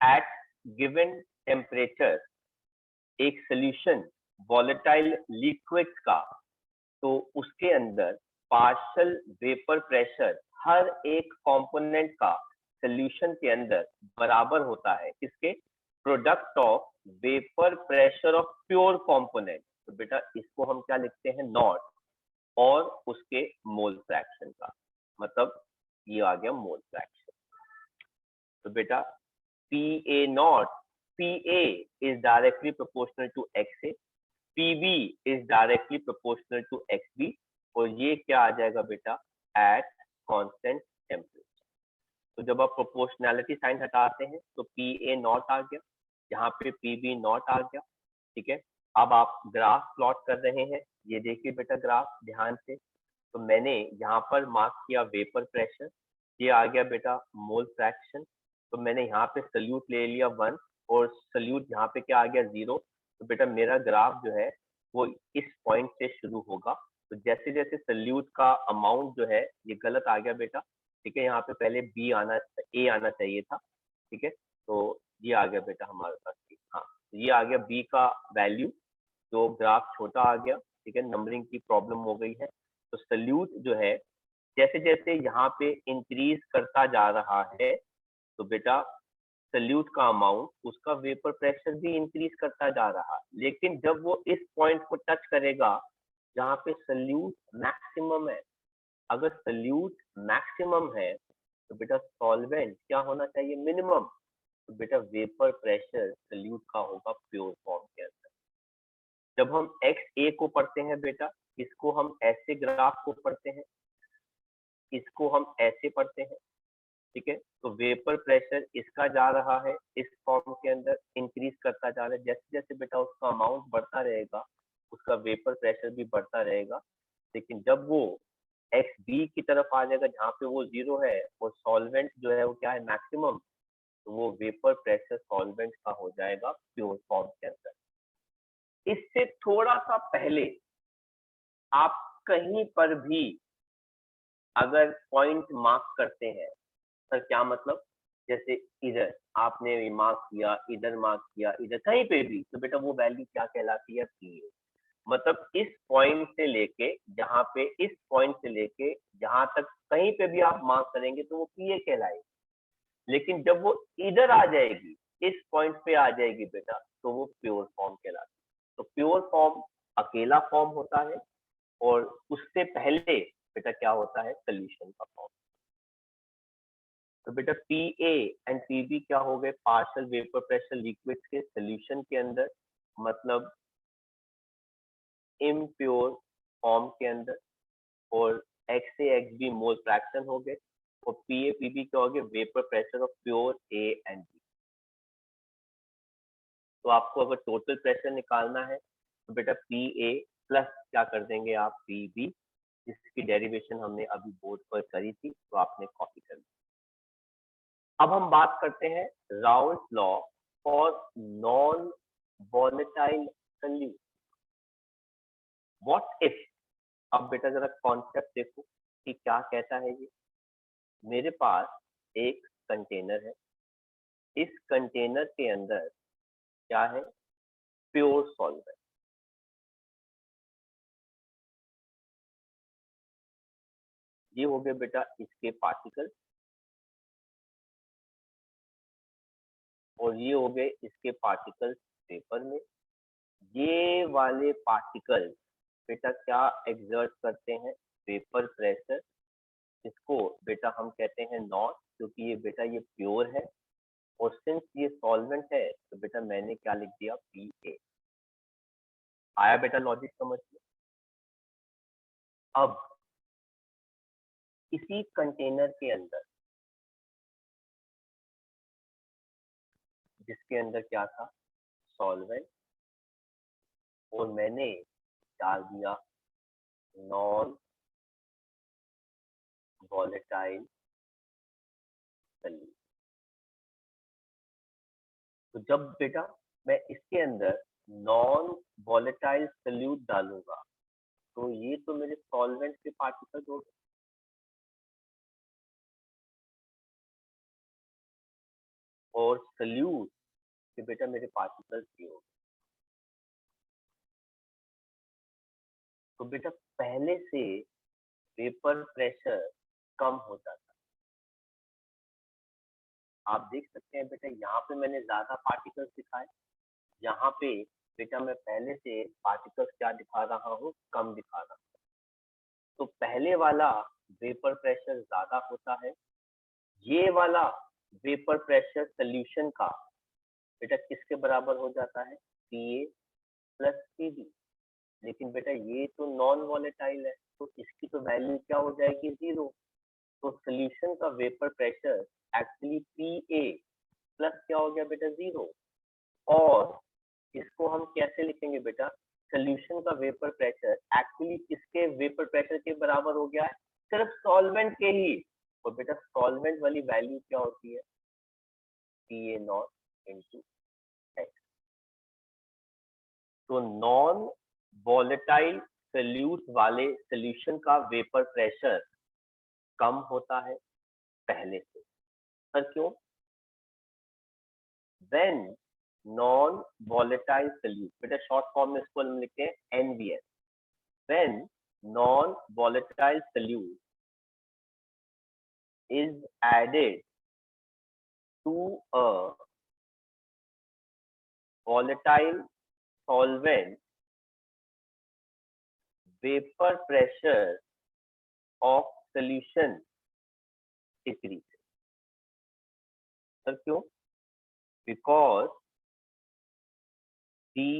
एट गिवन टेम्परेचर एक सोल्यूशन वॉलेटाइल लिक्विड्स का, तो उसके अंदर पार्शियल वेपर प्रेशर हर एक कंपोनेंट का सोल्यूशन के अंदर बराबर होता है किसके, product of vapour pressure of pure component. तो बेटा इसको हम क्या लिखते हैं, नॉट, और उसके मोल फ्रैक्शन का, मतलब ये आ गया मोल फ्रैक्शन। तो बेटा P A not, P A is directly proportional to X A, PB is directly proportional to XB, और ये क्या आ जाएगा बेटा, एट कांस्टेंट टेम्परेचर। तो जब आप प्रोपोर्शनैलिटी साइन हटाते हैं तो पी ए नॉट आ गया, यहाँ पे पीबी नॉट आ गया, ठीक है। अब आप ग्राफ प्लॉट कर रहे हैं, ये देखिए बेटा ग्राफ ध्यान से। तो मैंने यहाँ पर मार्क किया वेपर प्रेशर, ये आ गया बेटा मोल फ्रैक्शन। तो मैंने यहाँ पे सोल्यूट ले लिया 1, और सोल्यूट यहाँ पे क्या आ गया 0। तो बेटा मेरा ग्राफ जो है वो इस पॉइंट से शुरू होगा। तो जैसे जैसे सोल्यूट का अमाउंट जो है, ये गलत आ गया बेटा, ठीक है, यहाँ पे पहले ए आना चाहिए था, ठीक है। तो ये आ गया बेटा हमारे पास, हाँ ये आ गया बी का वैल्यू, जो ग्राफ छोटा आ गया, ठीक है, नंबरिंग की प्रॉब्लम हो गई है। तो सोल्यूट जो है जैसे जैसे यहाँ पे इंक्रीज करता जा रहा है, तो बेटा सोल्यूट का अमाउंट, उसका वेपर प्रेशर भी इंक्रीज करता जा रहा है। लेकिन जब वो इस पॉइंट को टच करेगा जहाँ पे सोल्यूट मैक्सिमम है, अगर सोल्यूट मैक्सिमम है तो बेटा सॉल्वेंट क्या होना चाहिए, मिनिमम। तो बेटा वेपर प्रेशर सोल्यूट का होगा प्योर फॉर्म के अंदर। जब हम एक्स ए को पढ़ते हैं बेटा, इसको हम ऐसे ग्राफ को पढ़ते हैं, इसको हम ऐसे पढ़ते हैं, ठीक है। तो वेपर प्रेशर इसका जा रहा है इस फॉर्म के अंदर, इंक्रीज करता जा रहा है। जैसे जैसे बेटा उसका अमाउंट बढ़ता रहेगा, उसका वेपर प्रेशर भी बढ़ता रहेगा। लेकिन जब वो एक्स बी की तरफ आ जाएगा जहाँ पे वो 0 है और सॉल्वेंट जो है वो क्या है मैक्सिमम, तो वो वेपर प्रेशर सॉल्वेंट का हो जाएगा प्योर फॉर्म के अंदर। इससे थोड़ा सा पहले आप कहीं पर भी अगर पॉइंट मार्क करते हैं, सर क्या मतलब, जैसे इधर आपने मार्क किया, इधर मार्क किया, इधर कहीं पे भी, तो बेटा वो वैल्यू क्या कहलाती है, पीए। मतलब इस पॉइंट से लेके जहाँ पे, इस पॉइंट से लेके जहां तक कहीं पे भी आप मार्क करेंगे तो वो पीए कहलाएगी। लेकिन जब वो इधर आ जाएगी, इस पॉइंट पे आ जाएगी बेटा, तो वो प्योर फॉर्म कहलाती है। तो प्योर फॉर्म अकेला फॉर्म होता है और उससे पहले बेटा क्या होता है, सोल्यूशन का फॉर्म। तो बेटा पीए एंड पीबी क्या हो गए, पार्शियल वेपर प्रेशर लिक्विड के सोल्यूशन के अंदर, मतलब इम्प्योर फॉर्म के अंदर, और एक्स से एक्स बी मोल फ्रैक्शन हो गए, और पीए पीबी क्या हो गए, vapour pressure of pure A and B. तो आपको अगर टोटल प्रेशर निकालना है तो बेटा पीए प्लस क्या कर देंगे आप, पीबी, जिसकी डेरिवेशन हमने अभी बोर्ड पर करी थी, तो आपने कॉपी कर ली। अब हम बात करते हैं Raoult's law for non volatile solute. What if, अब बेटा जरा कॉन्सेप्ट देखो कि क्या कहता है ये। मेरे पास एक कंटेनर है, इस कंटेनर के अंदर क्या है, प्योर सॉल्वेंट। ये हो गए बेटा इसके पार्टिकल, और ये हो गए इसके पार्टिकल्स पेपर में। ये वाले पार्टिकल बेटा क्या एग्जर्ट करते हैं, पेपर प्रेशर। इसको बेटा हम कहते हैं नॉट, क्योंकि ये बेटा ये प्योर है, और सिंस ये सॉल्वेंट है तो बेटा मैंने क्या लिख दिया, पी ए। आया बेटा लॉजिक समझ में। अब इसी कंटेनर के अंदर, जिसके अंदर क्या था, सॉल्वेंट, और मैंने डाल दिया नॉन वॉलेटाइल सोल्यूट। तो जब बेटा मैं इसके अंदर नॉन वॉलेटाइल सोल्यूट डालूंगा, तो ये तो मेरे सॉल्वेंट के पार्टिकल हो गए, और सोल्यूट के बेटा मेरे पार्टिकल ये हो गए। तो बेटा पहले से वेपर प्रेशर कम हो जाता है। आप देख सकते हैं बेटा यहाँ पे मैंने ज्यादा पार्टिकल्स दिखाए, यहाँ पे बेटा मैं पहले से पार्टिकल्स क्या दिखा रहा हूँ, कम दिखा रहा हूँ। तो पहले वाला वेपर प्रेशर ज्यादा होता है, ये वाला वेपर प्रेशर सोल्यूशन का बेटा किसके बराबर हो जाता है, पीए प्लस पीबी। लेकिन बेटा ये तो नॉन वॉलेटाइल है, तो इसकी तो वैल्यू क्या हो जाएगी, 0। तो सोल्यूशन का वेपर प्रेशर एक्चुअली पीए प्लस क्या हो गया बेटा, 0। और इसको हम कैसे लिखेंगे बेटा, सोल्यूशन का वेपर प्रेशर एक्चुअली किसके वेपर प्रेशर के बराबर हो गया है, सिर्फ सॉल्वेंट के ही। और बेटा सॉल्वेंट वाली वैल्यू क्या होती है, पीए नॉट इनटू एक्स। तो नॉन वॉलेटाइल सोल्यूट वाले सोल्यूशन का वेपर प्रेशर कम होता है पहले से। सर क्यों, व्हेन नॉन वॉलेटाइल सोल्यूट, बेटा शॉर्ट फॉर्म में इसको हम लिखते हैं NVS, when non volatile solute is added to a volatile solvent, vapor pressure of solution decreases. Sir, क्यों? Because the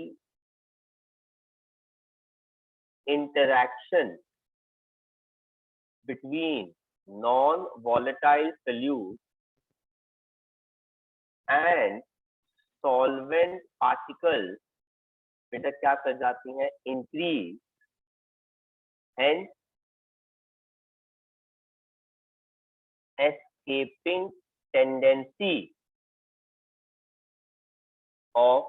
interaction between non-volatile solute and solvent particles बेटा क्या कर जाती हैं, increase hence escaping tendency of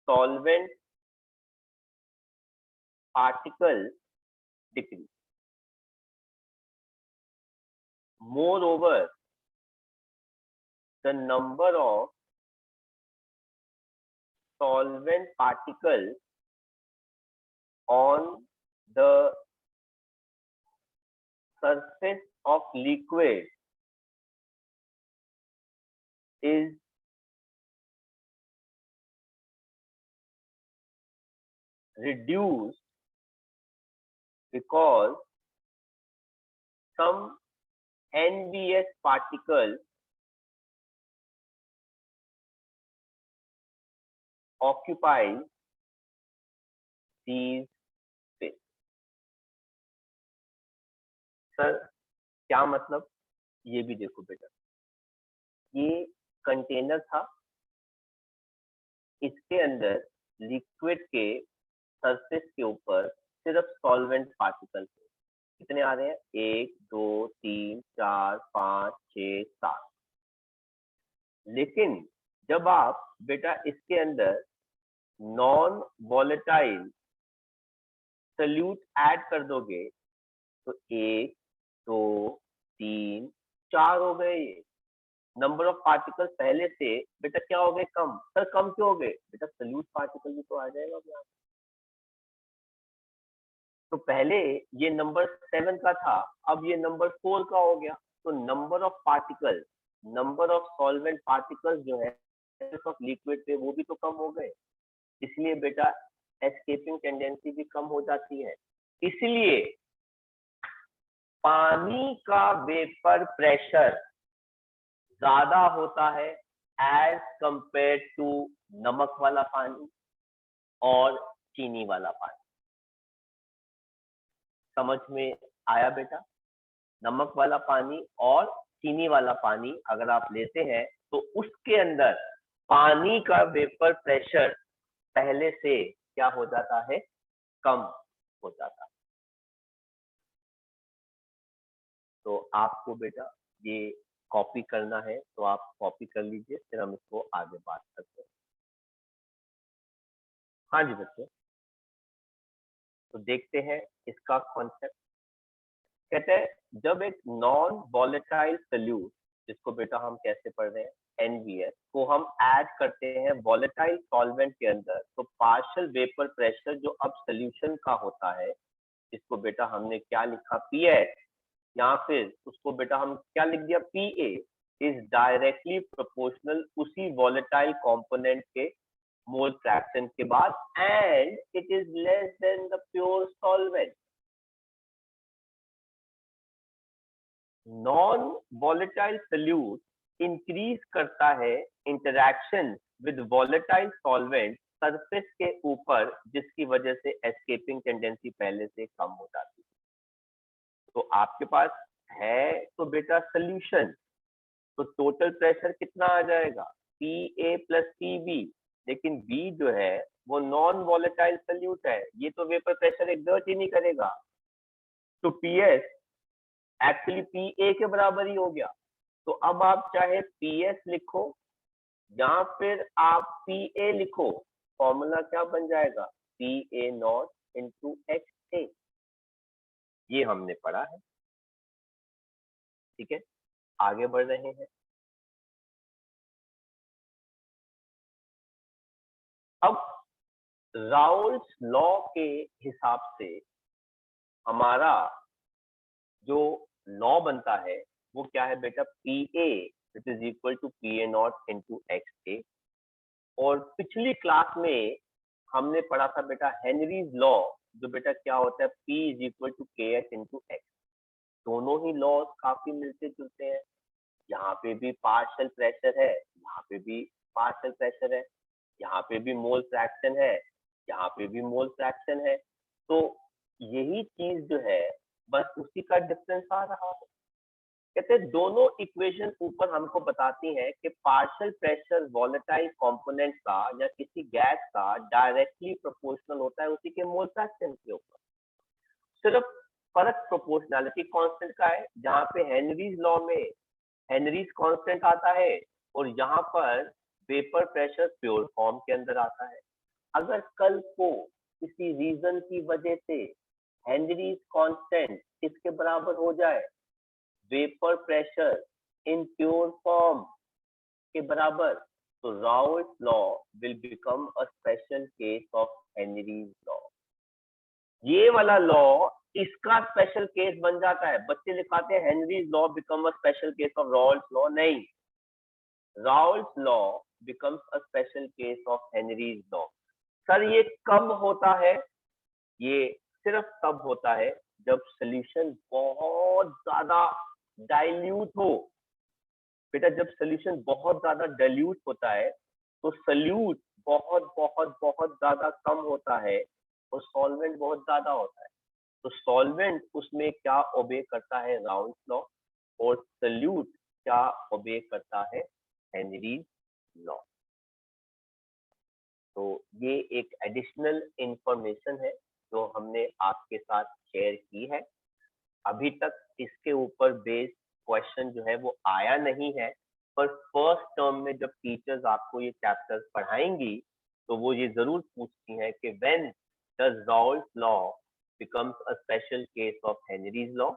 solvent particle decrease. Moreover, the number of solvent particles on the surface of liquid is reduced because some NBS particles occupy these space. Sir क्या मतलब, ये भी देखो बेटा, ये कंटेनर था, इसके अंदर लिक्विड के सरफेस के ऊपर सिर्फ सॉल्वेंट पार्टिकल थे। कितने आ रहे हैं? 1 2 3 4 5 6 7। लेकिन जब आप बेटा इसके अंदर नॉन वॉलेटाइल सल्यूट ऐड कर दोगे तो 1 2 3 4 हो गए। ये नंबर ऑफ पार्टिकल पहले से बेटा क्या हो गए? कम। सर कम क्यों हो गए? बेटा सल्यूट पार्टिकल भी तो आ जाएगा यहाँ। तो पहले ये नंबर 7 का था, अब ये नंबर 4 का हो गया। तो number of particle, number of solvent particles जो है ऑफ लिक्विड पे वो भी तो कम हो गए, इसलिए बेटा एस्केपिंग टेंडेंसी भी कम हो जाती है। इसलिए पानी का वेपर प्रेशर ज्यादा होता है एज कंपेयर टू नमक वाला पानी और चीनी वाला पानी। समझ में आया बेटा? नमक वाला पानी और चीनी वाला पानी अगर आप लेते हैं तो उसके अंदर पानी का वेपर प्रेशर पहले से क्या हो जाता है? कम हो जाता है। तो आपको बेटा ये कॉपी करना है तो आप कॉपी कर लीजिए, फिर हम इसको आगे बात करते हैं। हाँ जी बच्चे, तो देखते हैं इसका कॉन्सेप्ट। कहते हैं जब एक नॉन वॉलेटाइल सॉल्यूट, जिसको बेटा हम कैसे पढ़ रहे हैं? NVS को हम ऐड करते हैं वॉलेटाइल सॉल्वेंट के अंदर, तो पार्शियल वेपर प्रेशर जो अब सोल्यूशन का होता है, इसको बेटा हमने क्या लिखा? PS, या फिर उसको बेटा हम क्या लिख दिया? PA इज डायरेक्टली प्रोपोर्शनल उसी वॉलेटाइल कंपोनेंट के मोल फ्रैक्शन के बाद, and it is less than the pure solvent. Non volatile solute increase करता है interaction with volatile solvent surface के ऊपर, जिसकी वजह से एस्केपिंग टेंडेंसी पहले से कम हो जाती है। तो आपके पास है तो बेटा सॉल्यूशन, तो टोटल प्रेशर कितना आ जाएगा? PA प्लस PB, लेकिन B जो है वो नॉन वॉलेटाइल सॉल्यूट है, ये तो वेपर प्रेशर एक्सर्ट ही नहीं करेगा, तो PS एक्चुअली PA के बराबर ही हो गया। तो अब आप चाहे PS लिखो या फिर आप PA लिखो, फॉर्मूला क्या बन जाएगा? PA not into XA। ये हमने पढ़ा है, ठीक है। आगे बढ़ रहे हैं। अब राउल्स लॉ के हिसाब से हमारा जो लॉ बनता है वो क्या है बेटा? PA which is equal to PA not into XA। और पिछली क्लास में हमने पढ़ा था बेटा हेनरीज लॉ, जो बेटा क्या होता है? P is equal to KH into X। दोनों ही लॉ काफी मिलते जुलते हैं। यहाँ पे भी पार्शियल प्रेशर है, यहाँ पे भी पार्शियल प्रेशर है, यहाँ पे भी मोल फ्रैक्शन है, यहाँ पे भी मोल फ्रैक्शन है। तो यही चीज जो है बस उसी का डिफरेंस आ रहा है। कहते हैं दोनों इक्वेशन ऊपर हमको बताती हैं कि पार्शियल प्रेशर वॉलेटाइल कंपोनेंट का या किसी गैस का डायरेक्टली प्रोपोर्शनल होता है उसी के मोल फ्रैक्शन के ऊपर। सिर्फ फर्क प्रोपोर्शनैलिटी कांस्टेंट का है, जहां पे हेनरीज लॉ में हेनरीज कांस्टेंट आता है और यहाँ पर वेपर प्रेशर प्योर फॉर्म के अंदर आता है। अगर कल को किसी रीजन की वजह से हेनरीज कांस्टेंट किसके बराबर हो जाए, vapour pressure in pure form के बराबर, तो Raoult law will become a special case of Henry's law. ये वाला लॉ इसका स्पेशल केस बन जाता है। बच्चे लिखाते हैं Henry's law become a special case of Raoult law, नहीं, Raoult law becomes a special case of Henry's law. Sir ये कब होता है? ये सिर्फ तब होता है जब सोल्यूशन बहुत ज्यादा डाइल्यूट हो। बेटा जब सोल्यूशन बहुत ज्यादा डाइल्यूट होता है तो सोल्यूट बहुत बहुत बहुत ज्यादा कम होता है और सॉल्वेंट बहुत ज्यादा होता है। तो सॉल्वेंट उसमें क्या ओबे करता है, राउल्ट लॉ, और सोल्यूट क्या ओबे करता है, हेनरीज लॉ। तो ये एक एडिशनल इंफॉर्मेशन है जो हमने आपके साथ शेयर की है। अभी तक इसके ऊपर बेस्ड क्वेश्चन जो है वो आया नहीं है, पर फर्स्ट टर्म में जब टीचर्स आपको ये चैप्टर्स पढ़ाएंगी तो वो ये जरूर पूछती हैं कि when does Raoult law becomes a special case of Henry's law.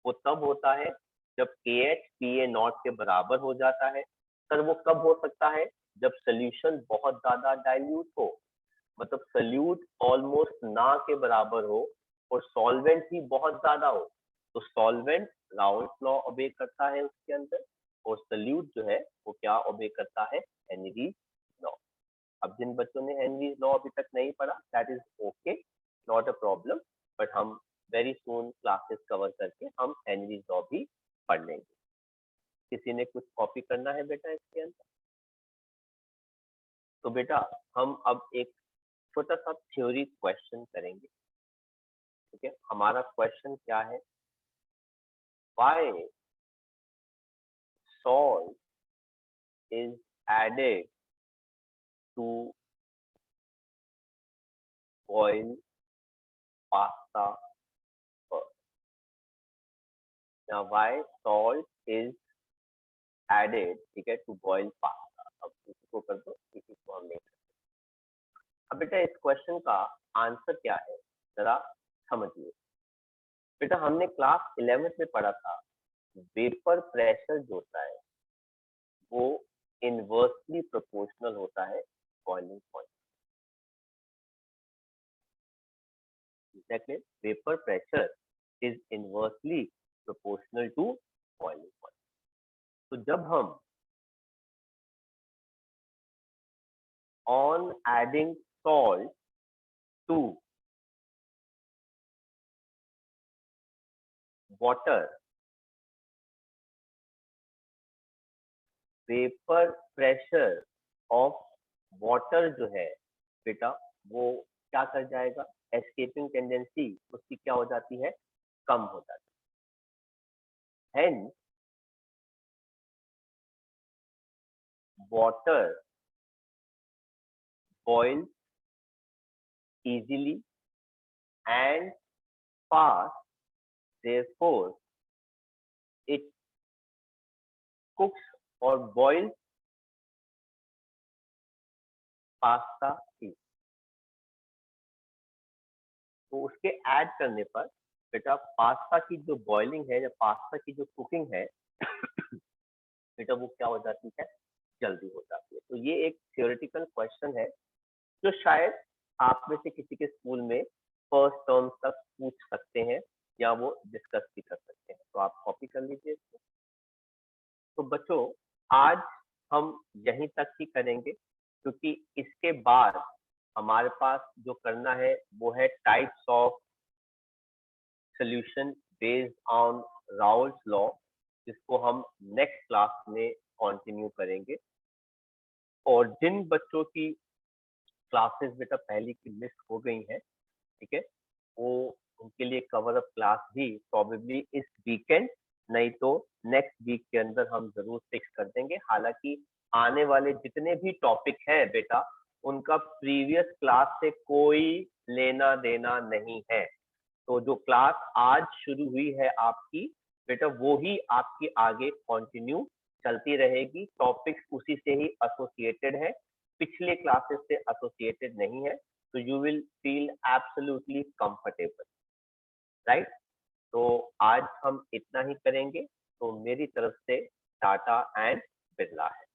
वो तब होता है जब KH PA0 के बराबर हो जाता है। सर वो कब हो सकता है? जब सोल्यूशन बहुत ज्यादा डाइल्यूट हो, मतलब सोल्यूट ऑलमोस्ट ना के बराबर हो और सॉल्वेंट भी बहुत ज्यादा हो। तो सॉल्वेंट राउल्ट लॉ ओबे करता है उसके अंदर, और सोल्यूट जो है वो क्या ओबे करता है, हेनरीज लॉ। अब जिन बच्चों ने हेनरीज लॉ अभी तक नहीं पढ़ा, that is okay, not a problem, but हम वेरी सून क्लासेस कवर करके हम हेनरीज लॉ भी पढ़ लेंगे। किसी ने कुछ कॉपी करना है बेटा इसके अंदर? तो बेटा हम अब एक छोटा सा थ्योरी क्वेश्चन करेंगे। ठीक है, हमारा क्वेश्चन क्या है, why salt is added to boil pasta first। Now why salt is added, ठीक है, टू बॉइल पास्ता। अब इसको कर दो, इसको हम नहीं करते। अब बेटा इस क्वेश्चन का आंसर क्या है जरा समझिए। बेटा हमने क्लास 11th में पढ़ा था, वेपर प्रेशर जो होता है वो इनवर्सली प्रोपोर्शनल होता है boiling point. Exactly, vapour pressure is inversely proportional to boiling point. तो जब हम on adding salt to water, vapour pressure of water जो है बेटा वो क्या कर जाएगा, एस्केपिंग टेंडेंसी उसकी क्या हो जाती है, कम हो जाती है। Hence water boils easily and fast, therefore it cooks or boils pasta is। तो उसके ऐड करने पर बेटा पास्ता की जो बॉइलिंग है या पास्ता की जो कुकिंग है बेटा वो क्या हो जाती है, जल्दी हो जाती है। तो ये एक थियोरेटिकल क्वेश्चन है जो शायद आप में से किसी के स्कूल में फर्स्ट टर्म तक पूछ सकते हैं या वो डिस्कस भी कर सकते हैं। तो आप कॉपी कर लीजिए इसको। तो बच्चों आज हम यहीं तक ही करेंगे, क्योंकि इसके बाद हमारे पास जो करना है वो है types of solution based on Raoult law, जिसको हम नेक्स्ट क्लास में कंटिन्यू करेंगे। और जिन बच्चों की क्लासेस बेटा पहली की मिस हो गई हैं, ठीक है, वो उनके लिए कवर अप क्लास भी प्रोबेबली इस वीकेंड नहीं तो नेक्स्ट वीक के अंदर हम जरूर फिक्स कर देंगे। हालांकि आने वाले जितने भी टॉपिक हैं बेटा उनका प्रीवियस क्लास से कोई लेना देना नहीं है। तो जो क्लास आज शुरू हुई है आपकी बेटा, वो ही आपकी आगे कंटिन्यू चलती रहेगी। टॉपिक्स उसी से ही एसोसिएटेड है, पिछले क्लासेस से एसोसिएटेड नहीं है। तो you will feel absolutely comfortable, right. तो आज हम इतना ही करेंगे। तो मेरी तरफ से टाटा एंड बिरला है।